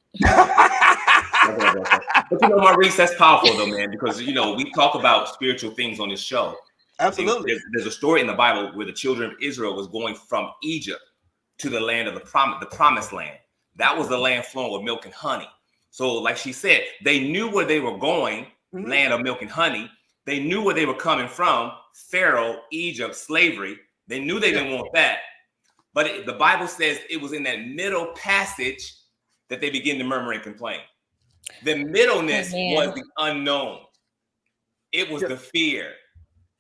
But Maurice, that's powerful though, man, because we talk about spiritual things on this show. Absolutely. There's a story in the Bible where the children of Israel was going from Egypt to the land of the promised land. That was the land flowing with milk and honey. So like she said, they knew where they were going, land of milk and honey. They knew where they were coming from, Pharaoh, Egypt, slavery. They knew they didn't want that. But the Bible says it was in that middle passage that they began to murmur and complain. The middleness was the unknown. It was the fear.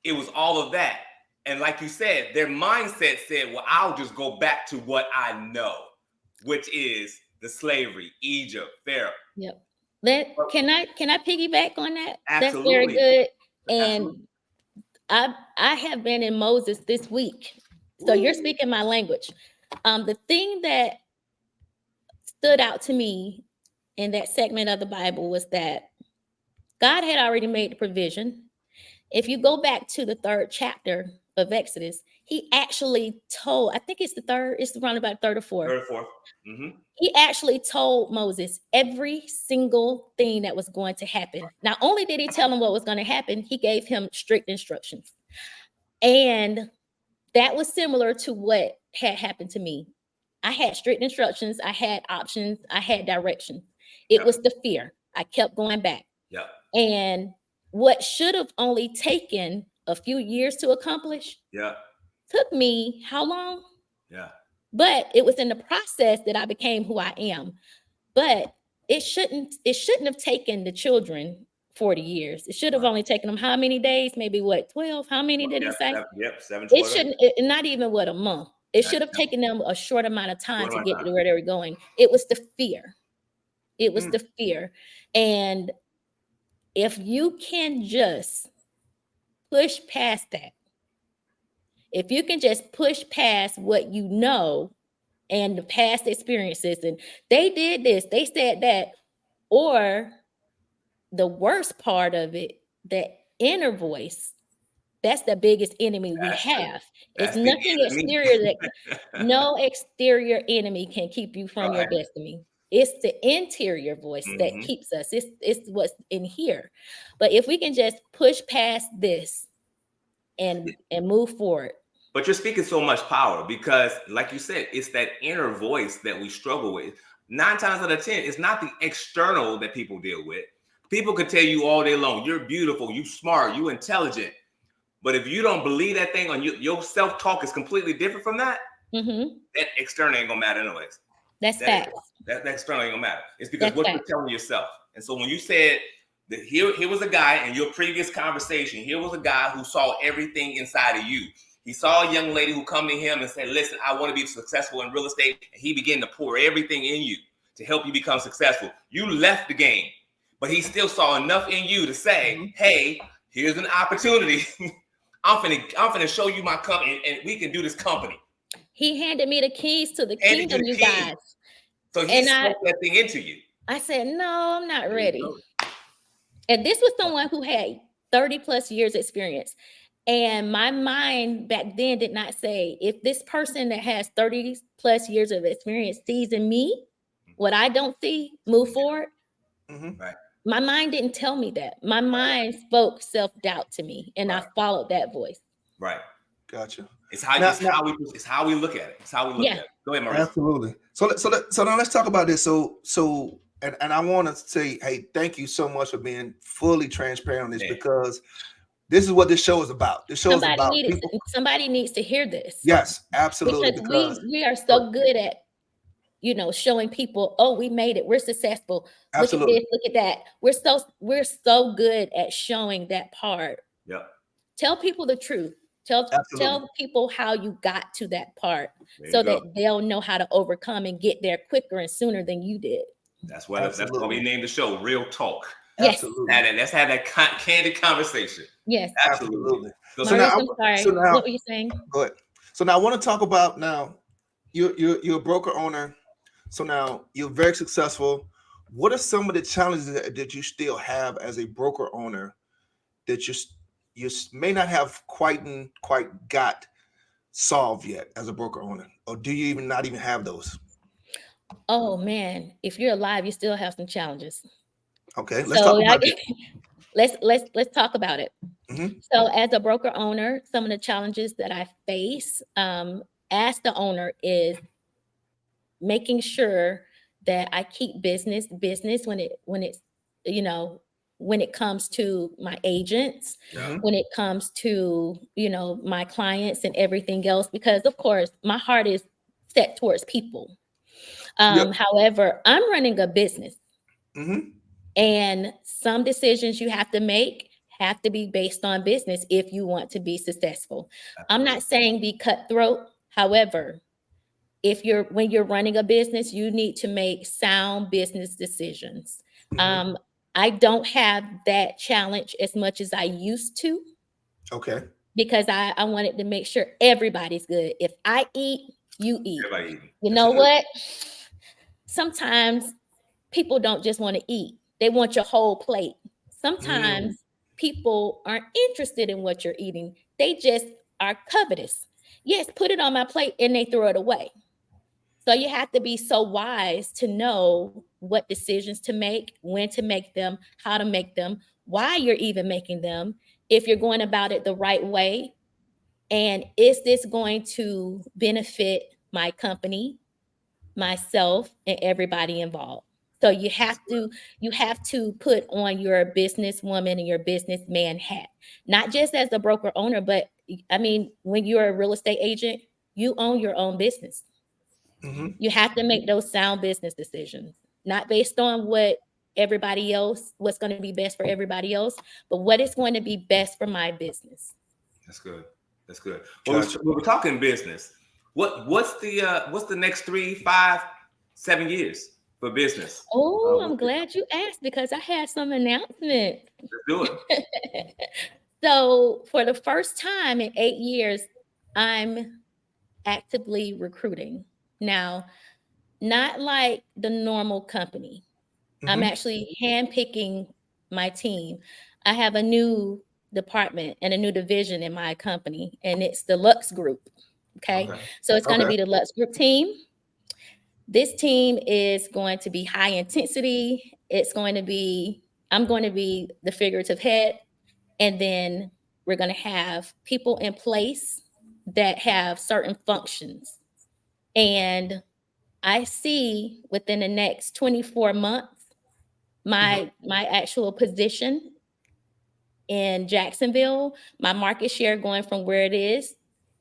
It was all of that. And like you said, their mindset said, well, I'll just go back to what I know, which is the slavery, Egypt, Pharaoh. Yep. Can I piggyback on that? Absolutely. That's very good. And Absolutely. I have been in Moses this week. So you're speaking my language. The thing that stood out to me in that segment of the Bible was that God had already made the provision. If you go back to the 3rd chapter of Exodus, he actually told, I think it's the 3rd, it's around about 3rd or 4th. 3rd or 4th. Mm-hmm. He actually told Moses every single thing that was going to happen. Not only did he tell him what was going to happen, he gave him strict instructions. And that was similar to what had happened to me. I had strict instructions, I had options, I had direction. It was the fear. I kept going back. Yeah. And what should have only taken a few years to accomplish took me how long? Yeah. But it was in the process that I became who I am. But it shouldn't have taken the children 40 years. It should have only taken them how many days? Maybe what, 12? How many did he say? 7, 12. It shouldn't, not even what, a month. It should have taken them a short amount of time to get to where they were going. It was the fear. It was the fear. And if you can just push past that, if you can just push past what you know and the past experiences, and they did this, they said that, or the worst part of it, that inner voice, that's the biggest enemy we have. It's nothing exterior no exterior enemy can keep you from your destiny. It's the interior voice that keeps us. It's what's in here. But if we can just push past this and move forward. But you're speaking so much power because, like you said, it's that inner voice that we struggle with. 9 times out of 10, it's not the external that people deal with. People could tell you all day long, you're beautiful, you smart, you intelligent. But if you don't believe that thing, on your self-talk is completely different from that, that external ain't gonna matter anyways. That's facts. That external ain't gonna matter. It's because what you're telling yourself. And so when you said that here was a guy in your previous conversation, here was a guy who saw everything inside of you. He saw a young lady who come to him and said, listen, I want to be successful in real estate. And he began to pour everything in you to help you become successful. You left the game, but he still saw enough in you to say, hey, here's an opportunity. I'm finna show you my company and we can do this company. He handed me the keys to the kingdom, you guys. So he spoke that thing into you. I said, no, I'm not ready. And this was someone who had 30 plus years experience. And my mind back then did not say, if this person that has 30 plus years of experience sees in me what I don't see, move forward. Right. My mind didn't tell me that. My mind spoke self-doubt to me, and I followed that voice. Right. Gotcha. It's how we look at it. It's how we look at it. Go ahead, Maurice. Absolutely. So now let's talk about this. And I want to say, hey, thank you so much for being fully transparent on this because this is what this show is about. This show is about people. Somebody needs to hear this. Yes, absolutely. Because we are so good at, showing people, oh, we made it. We're successful. Absolutely. Look at this, look at that. We're so good at showing that part. Yeah. Tell people the truth. Tell people how you got to that part so that they'll know how to overcome and get there quicker and sooner than you did. That's why we named the show Real Talk. Yes. Absolutely. Let's have that candid conversation. Yes. Absolutely. So now, what were you saying? Go ahead. So now I want to talk about you're a broker owner. So now you're very successful. What are some of the challenges that you still have as a broker owner that you may not have quite got solved yet as a broker owner? Or do you not even have those? Oh man, if you're alive, you still have some challenges. Okay, let's talk about it. Let's talk about it. So as a broker owner, some of the challenges that I face as the owner is making sure that I keep business when it comes to my agents, when it comes to, my clients and everything else, because of course my heart is set towards people. However, I'm running a business and some decisions you have to make have to be based on business if you want to be successful. Absolutely. I'm not saying be cutthroat. However, when you're running a business, you need to make sound business decisions. Mhm. I don't have that challenge as much as I used to Okay. because I wanted to make sure everybody's good. If I eat, you eat. Everybody eating. You That's know good. what? Sometimes people don't just want to eat. They want your whole plate. Sometimes people aren't interested in what you're eating. They just are covetous. Yes, put it on my plate and they throw it away. So you have to be so wise to know what decisions to make, when to make them, how to make them, why you're even making them, if you're going about it the right way, and is this going to benefit my company, myself, and everybody involved. So you have to put on your businesswoman and your businessman hat, not just as a broker owner, but I mean, when you're a real estate agent, you own your own business. Mhm. You have to make those sound business decisions, not based on what everybody else, what's going to be best for everybody else, but what is going to be best for my business. That's good. That's good. Well, Gotcha. we're talking business. What's the next 3, 5, 7 years for business? Oh, I'm Let's glad you asked because I had some announcements. do it. So, for the first time in 8 years, I'm actively recruiting. Now, not like the normal company. I'm Mhm. actually handpicking my team. I have a new department and a new division in my company, and it's the Lux Group. Okay. Okay. So it's going to Okay. be the Lux Group team. This team is going to be high intensity. I'm going to be the figurative head. And then we're going to have people in place that have certain functions. And I see within the next 24 months, Mhm. my actual position in Jacksonville, my market share going from where it is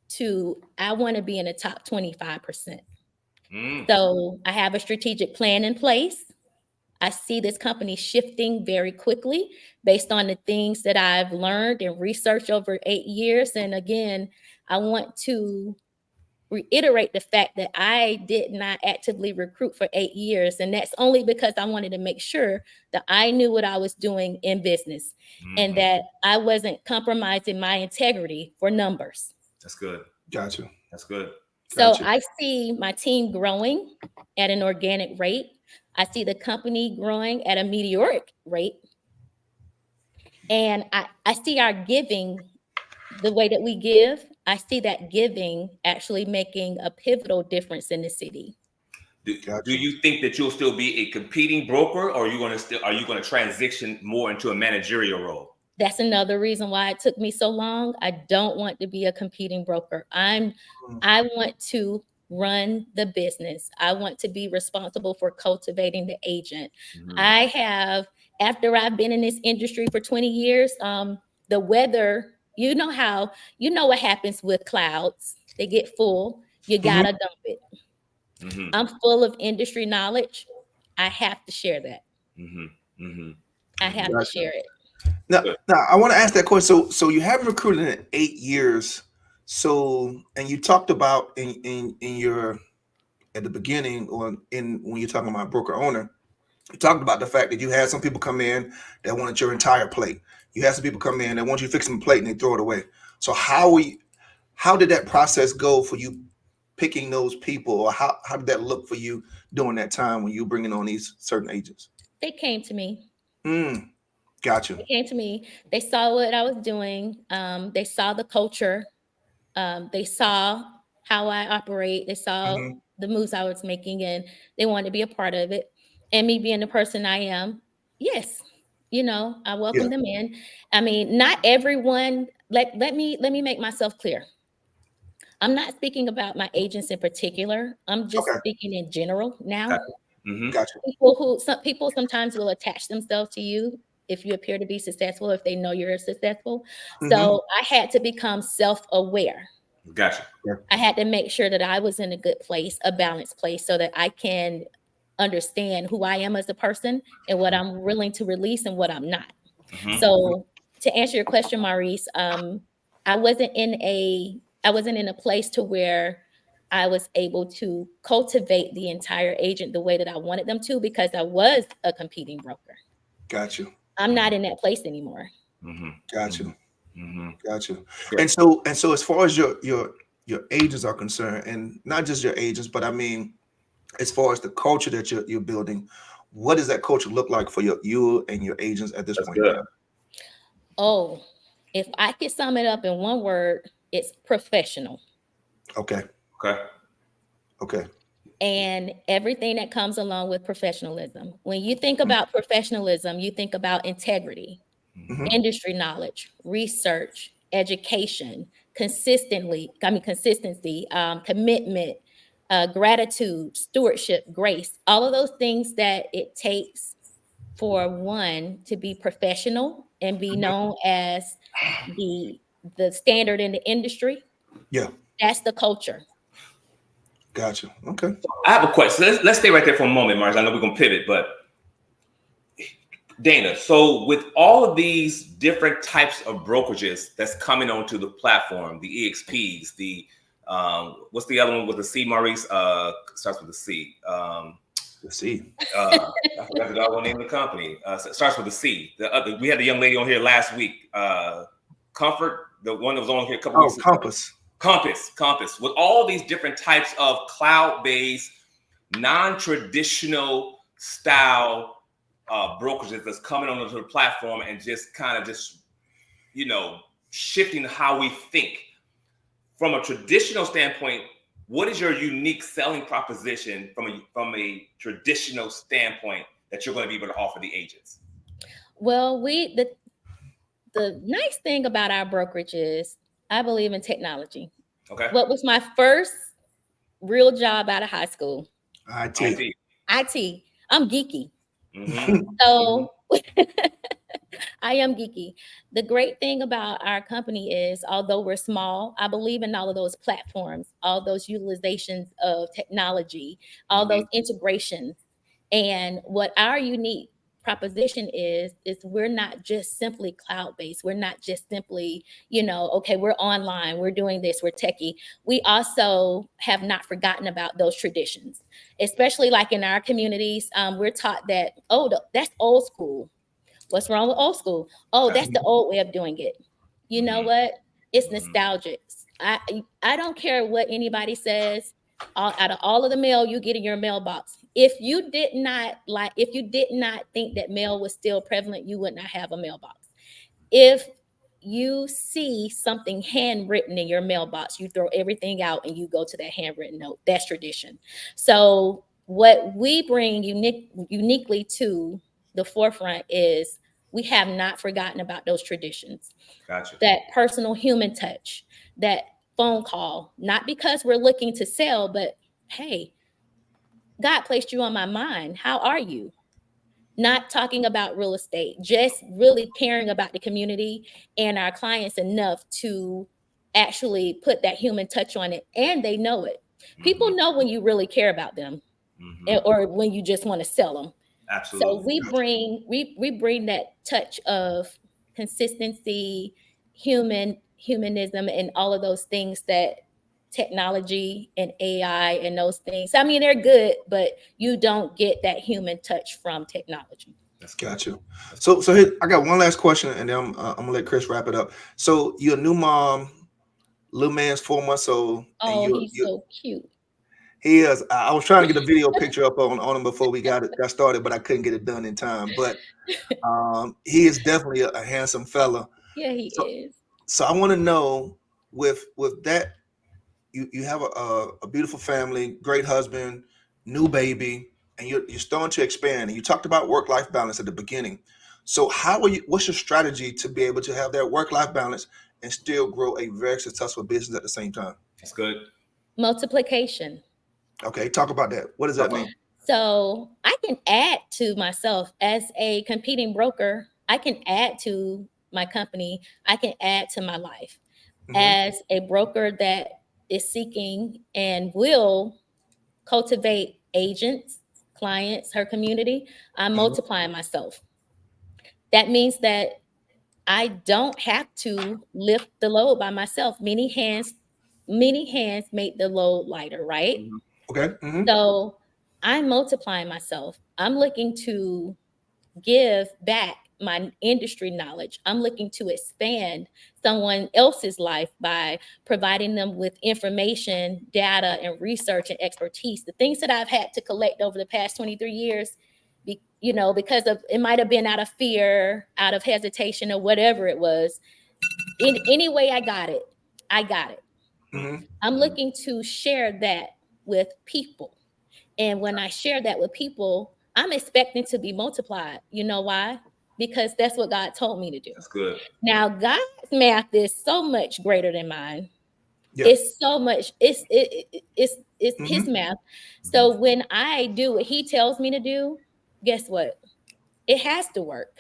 to I want to be in the top 25%. Mm. So I have a strategic plan in place. I see this company shifting very quickly based on the things that I've learned and researched over 8 years. And again, I want to reiterate the fact that I did not actively recruit for 8 years. And that's only because I wanted to make sure that I knew what I was doing in business and Mhm. that I wasn't compromising my integrity for numbers. That's good. Gotcha. That's good. So Gotcha. I see my team growing at an organic rate. I see the company growing at a meteoric rate. And I see our giving, the way that we give, I see that giving actually making a pivotal difference in the city. Do Gotcha. you think that you'll still be a competing broker, or are you going to transition more into a managerial role? That's another reason why it took me so long. I don't want to be a competing broker. I want to run the business. I want to be responsible for cultivating the agent. Mhm. After I've been in this industry for 20 years, the weather, you know what happens with clouds. They get full. You Mhm. gotta dump it. Mhm. I'm full of industry knowledge. I have to share that. Mhm. Mhm. I Mhm. have to Gotcha. share it. Now, Good. now I want to ask that question. So you haven't recruited in 8 years. So, and you talked about in your at the beginning, or in when you're talking about broker owner, you talked about the fact that you had some people come in that wanted your entire plate. You had some people come in that want you to fix them plate and they throw it away. So how did that process go for you picking those people, or how did that look for you during that time when you were bringing on these certain agents? They came to me. Mm, gotcha. They came to me. They saw what I was doing. They saw the culture. They saw how I operate. They saw Hmm. the moves I was making, and they wanted to be a part of it. And me being the person I am, yes, I Yeah. welcome them in. I mean, not everyone. Let me make myself clear. I'm not speaking about my agents in particular. I'm just Okay. speaking in general now. Gotcha. Mhm. Gotcha. Some people sometimes will attach themselves to you if you appear to be successful, if they know you're successful. Hmm. So I had to become self-aware. Gotcha. I had to make sure that I was in a good place, a balanced place, so that I can understand who I am as a person and what I'm willing to release and what I'm not. Mhm. So to answer your question, Maurice, I wasn't in a place to where I was able to cultivate the entire agent the way that I wanted them to, because I was a competing broker. Got you. I'm not in that place anymore. Got you. Got you. And so as far as your agents are concerned, and not just your agents, but I mean, as far as the culture that you're building, what does that culture look like for you and your agents at this point? Oh, if I could sum it up in one word, it's professional. Okay. And everything that comes along with professionalism. When you think about professionalism, you think about integrity, industry knowledge, research, education, consistency, commitment, gratitude, stewardship, grace, all of those things that it takes for one to be professional and be known as the standard in the industry. Yeah. That's the culture. Gotcha. Okay. I have a question. Let's stay right there for a moment, Maurice. I know we're going to pivot, but Dana, so with all of these different types of brokerages that's coming onto the platform, the EXPs, the what's the other one with the C, Maurice? Starts with the C. The C. I forgot the other name of the company. Starts with the C. We had the young lady on here last week. Comfort, the one that was on here a couple weeks ago. Compass. With all these different types of cloud-based, non-traditional style brokerages that's coming onto the platform and just kind of shifting how we think. From a traditional standpoint, what is your unique selling proposition from a traditional standpoint that you're going to be able to offer the agents? Well, the nice thing about our brokerage is I believe in technology. Okay. What was my first real job out of high school? IT. I'm geeky. So I am geeky. The great thing about our company is, although we're small, I believe in all of those platforms, all those utilizations of technology, all those integrations. And what our unique proposition is we're not just simply cloud-based. We're not just simply, okay, we're online, we're doing this, we're techie. We also have not forgotten about those traditions, especially like in our communities. We're taught that, that's old school. What's wrong with old school? Oh, that's the old way of doing it. You know what? It's nostalgic. I don't care what anybody says. Out of all of the mail you get in your mailbox, if you did not think that mail was still prevalent, you would not have a mailbox. If you see something handwritten in your mailbox, you throw everything out and you go to that handwritten note. That's tradition. So what we bring uniquely to the forefront is we have not forgotten about those traditions. Gotcha. That personal human touch, that phone call, not because we're looking to sell, but hey, God placed you on my mind. How are you? Not talking about real estate, just really caring about the community and our clients enough to actually put that human touch on it. And they know it. People know when you really care about them or when you just want to sell them. Absolutely. So we bring that touch of consistency, humanism, and all of those things that technology and AI and those things. I mean, they're good, but you don't get that human touch from technology. Got you. So here, I got one last question, and then I'm gonna let Chris wrap it up. So you're a new mom, little man's 4 months old. Oh, he's so cute. He is. I was trying to get a video picture up on him before we got started, but I couldn't get it done in time. But he is definitely a handsome fella. Yeah, he is. So I want to know, with that, you have a beautiful family, great husband, new baby, and you're starting to expand. And you talked about work-life balance at the beginning. So what's your strategy to be able to have that work-life balance and still grow a very successful business at the same time? That's good. Multiplication. Okay, talk about that. What does that mean? So I can add to myself as a competing broker. I can add to my company. I can add to my life. As a broker that is seeking and will cultivate agents, clients, her community, I'm multiplying myself. That means that I don't have to lift the load by myself. Many hands make the load lighter, right? Okay. Mm-hmm. So I'm multiplying myself. I'm looking to give back my industry knowledge. I'm looking to expand someone else's life by providing them with information, data, and research and expertise. The things that I've had to collect over the past 23 years, because of it might have been out of fear, out of hesitation, or whatever it was. In any way I got it. Mm-hmm. I'm looking to share that with people. And when I share that with people, I'm expecting to be multiplied. You know why? Because that's what God told me to do. That's good. Now, God's math is so much greater than mine. Yeah. It's so much, it's his math. So when I do what he tells me to do, guess what? It has to work.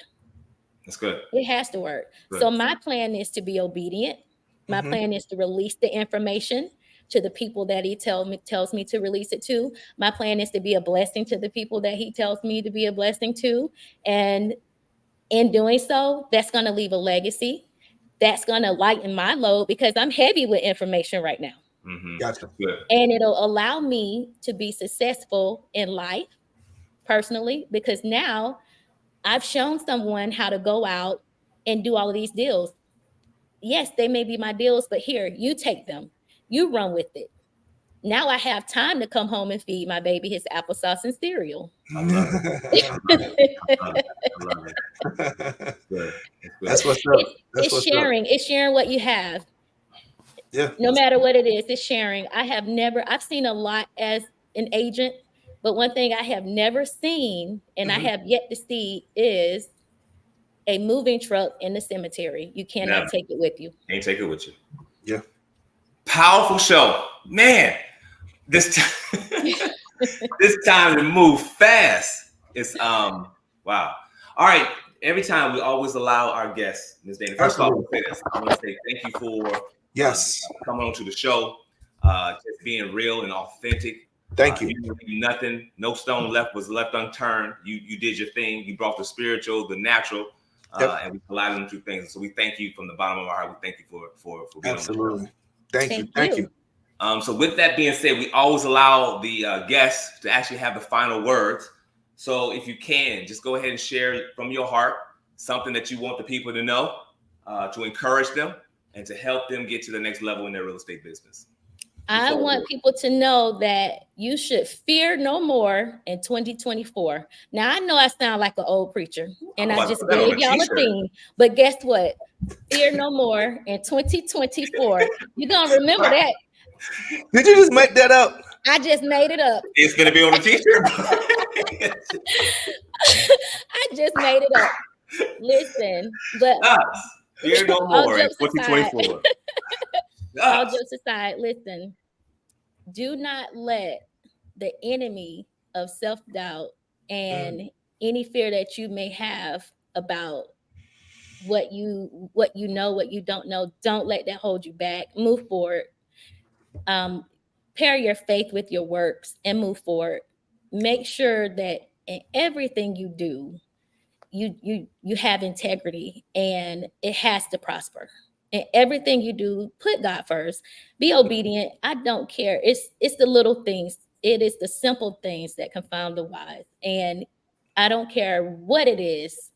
That's good. It has to work. Good. So my plan is to be obedient. My plan is to release the information to the people that he tells me to release it to. My plan is to be a blessing to the people that he tells me to be a blessing to. And in doing so, that's going to leave a legacy. That's going to lighten my load because I'm heavy with information right now. Gotcha. Good. And it'll allow me to be successful in life personally, because now I've shown someone how to go out and do all of these deals. Yes, they may be my deals, but here, you take them. You run with it. Now I have time to come home and feed my baby his applesauce and cereal. I love it. I love it. Good. That's what's up. It's sharing. It's sharing what you have. Yeah. No matter what it is, it's sharing. I've seen a lot as an agent, but one thing I have never seen and I have yet to see is a moving truck in the cemetery. You cannot take it with you. Can't take it with you. Yeah. Powerful show. Man, this time to move fast. It's wow. All right. Every time we always allow our guests, Ms. Dana. First of all, I want to say thank you for coming on to the show. Just being real and authentic. Thank you. You didn't leave nothing, no stone was left unturned. You did your thing. You brought the spiritual, the natural, and we collided into things. So we thank you from the bottom of our heart. We thank you for being absolutely. On the show. Thank you. So with that being said, we always allow the guests to actually have the final words. So if you can, just go ahead and share from your heart something that you want the people to know, to encourage them and to help them get to the next level in their real estate business. I want people to know that you should fear no more in 2024. Now, I know I sound like an old preacher, and I just gave y'all a theme, but guess what? Fear no more in 2024. You're going to remember that. Did you just make that up? I just made it up. It's going to be on the t-shirt. I just made it up. Listen, but fear no more in 2024. All jokes aside, listen, do not let the enemy of self-doubt and any fear that you may have about what you know, what you don't know, don't let that hold you back. Move forward. Pair your faith with your works and move forward. Make sure that in everything you do, you have integrity and it has to prosper. And everything you do, put God first. Be obedient. I don't care. It's the little things. It is the simple things that confound the wise. And I don't care what it is.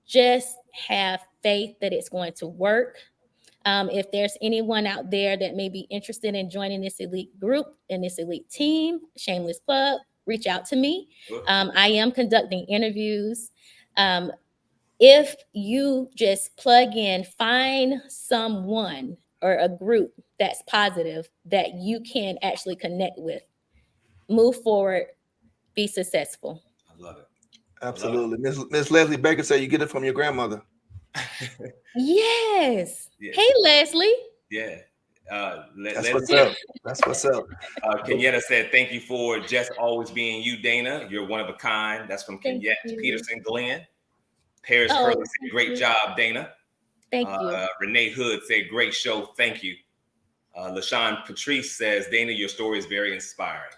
Just have faith that it's going to work. If there's anyone out there that may be interested in joining this elite group and this elite team, shameless plug, reach out to me. I am conducting interviews. If you just plug in, find someone or a group that's positive that you can actually connect with, move forward, be successful. I love it. Absolutely. Miss Leslie Baker said you get it from your grandmother. Yes. Hey, Leslie. Yeah. That's what's up. That's what's up. Kenyetta said, thank you for just always being you, Dana. You're one of a kind. That's from Kenyetta Peterson Glenn. Paris Curley said, great job, Dana. Thank you. Renee Hood said, great show. Thank you. LaShawn Patrice says, Dana, your story is very inspiring.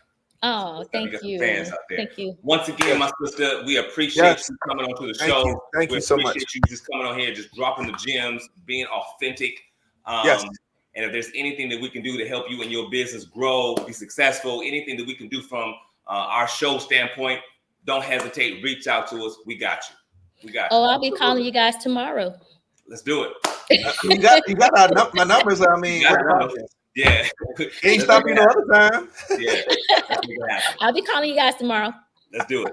Oh, thank Got some you. fans out there. Thank you. Once again, my sister, we appreciate you coming onto the show. Thank you so much. We appreciate you just coming on here, just dropping the gems, being authentic. Yes. And if there's anything that we can do to help you and your business grow, be successful, anything that we can do from our show standpoint, don't hesitate. Reach out to us. We got you. We got you. Oh, I'll be calling you guys tomorrow. Let's do it. You got my numbers. I mean, yeah. Ain't stopping no other time. Yeah. I'll be calling you guys tomorrow. Let's do it.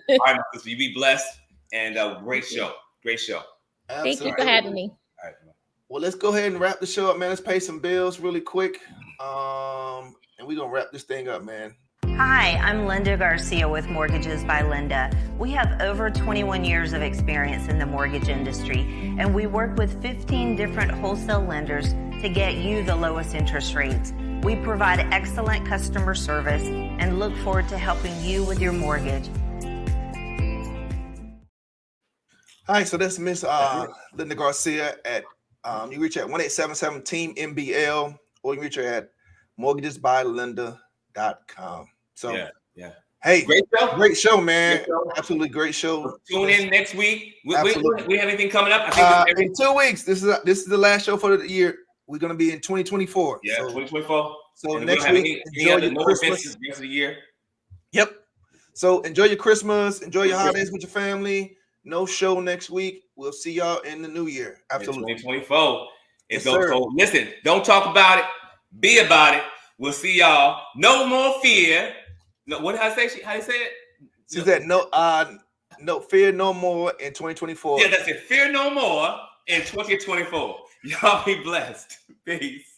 All right, my sister, you be blessed, and great show. Great show. Thank you for having me. All right. Well, let's go ahead and wrap the show up, man. Let's pay some bills really quick. And we're gonna wrap this thing up, man. Hi, I'm Linda Garcia with Mortgages by Linda. We have over 21 years of experience in the mortgage industry, and we work with 15 different wholesale lenders to get you the lowest interest rates. We provide excellent customer service and look forward to helping you with your mortgage. Hi, so that's Miss Linda Garcia at you can reach her at 1-877-TEAM-MBL, or you can reach her at mortgagesbylinda.com. So yeah. Hey, great show, man. Great show. Absolutely great show. Tune in next week. We have anything coming up? I think in 2 weeks. This is the last show for the year. We're gonna be in 2024. Yeah, 2024. So next week, enjoy your Christmas. Rest of the year. Yep. So enjoy your Christmas. Enjoy your holidays with your family. No show next week. We'll see y'all in the new year. Absolutely. 2024. Yes, so listen, don't talk about it. Be about it. We'll see y'all. No more fear. No, what did I say? How you say it? She said no fear no more in 2024. Yeah, that's it. Fear no more in 2024. Y'all be blessed. Peace.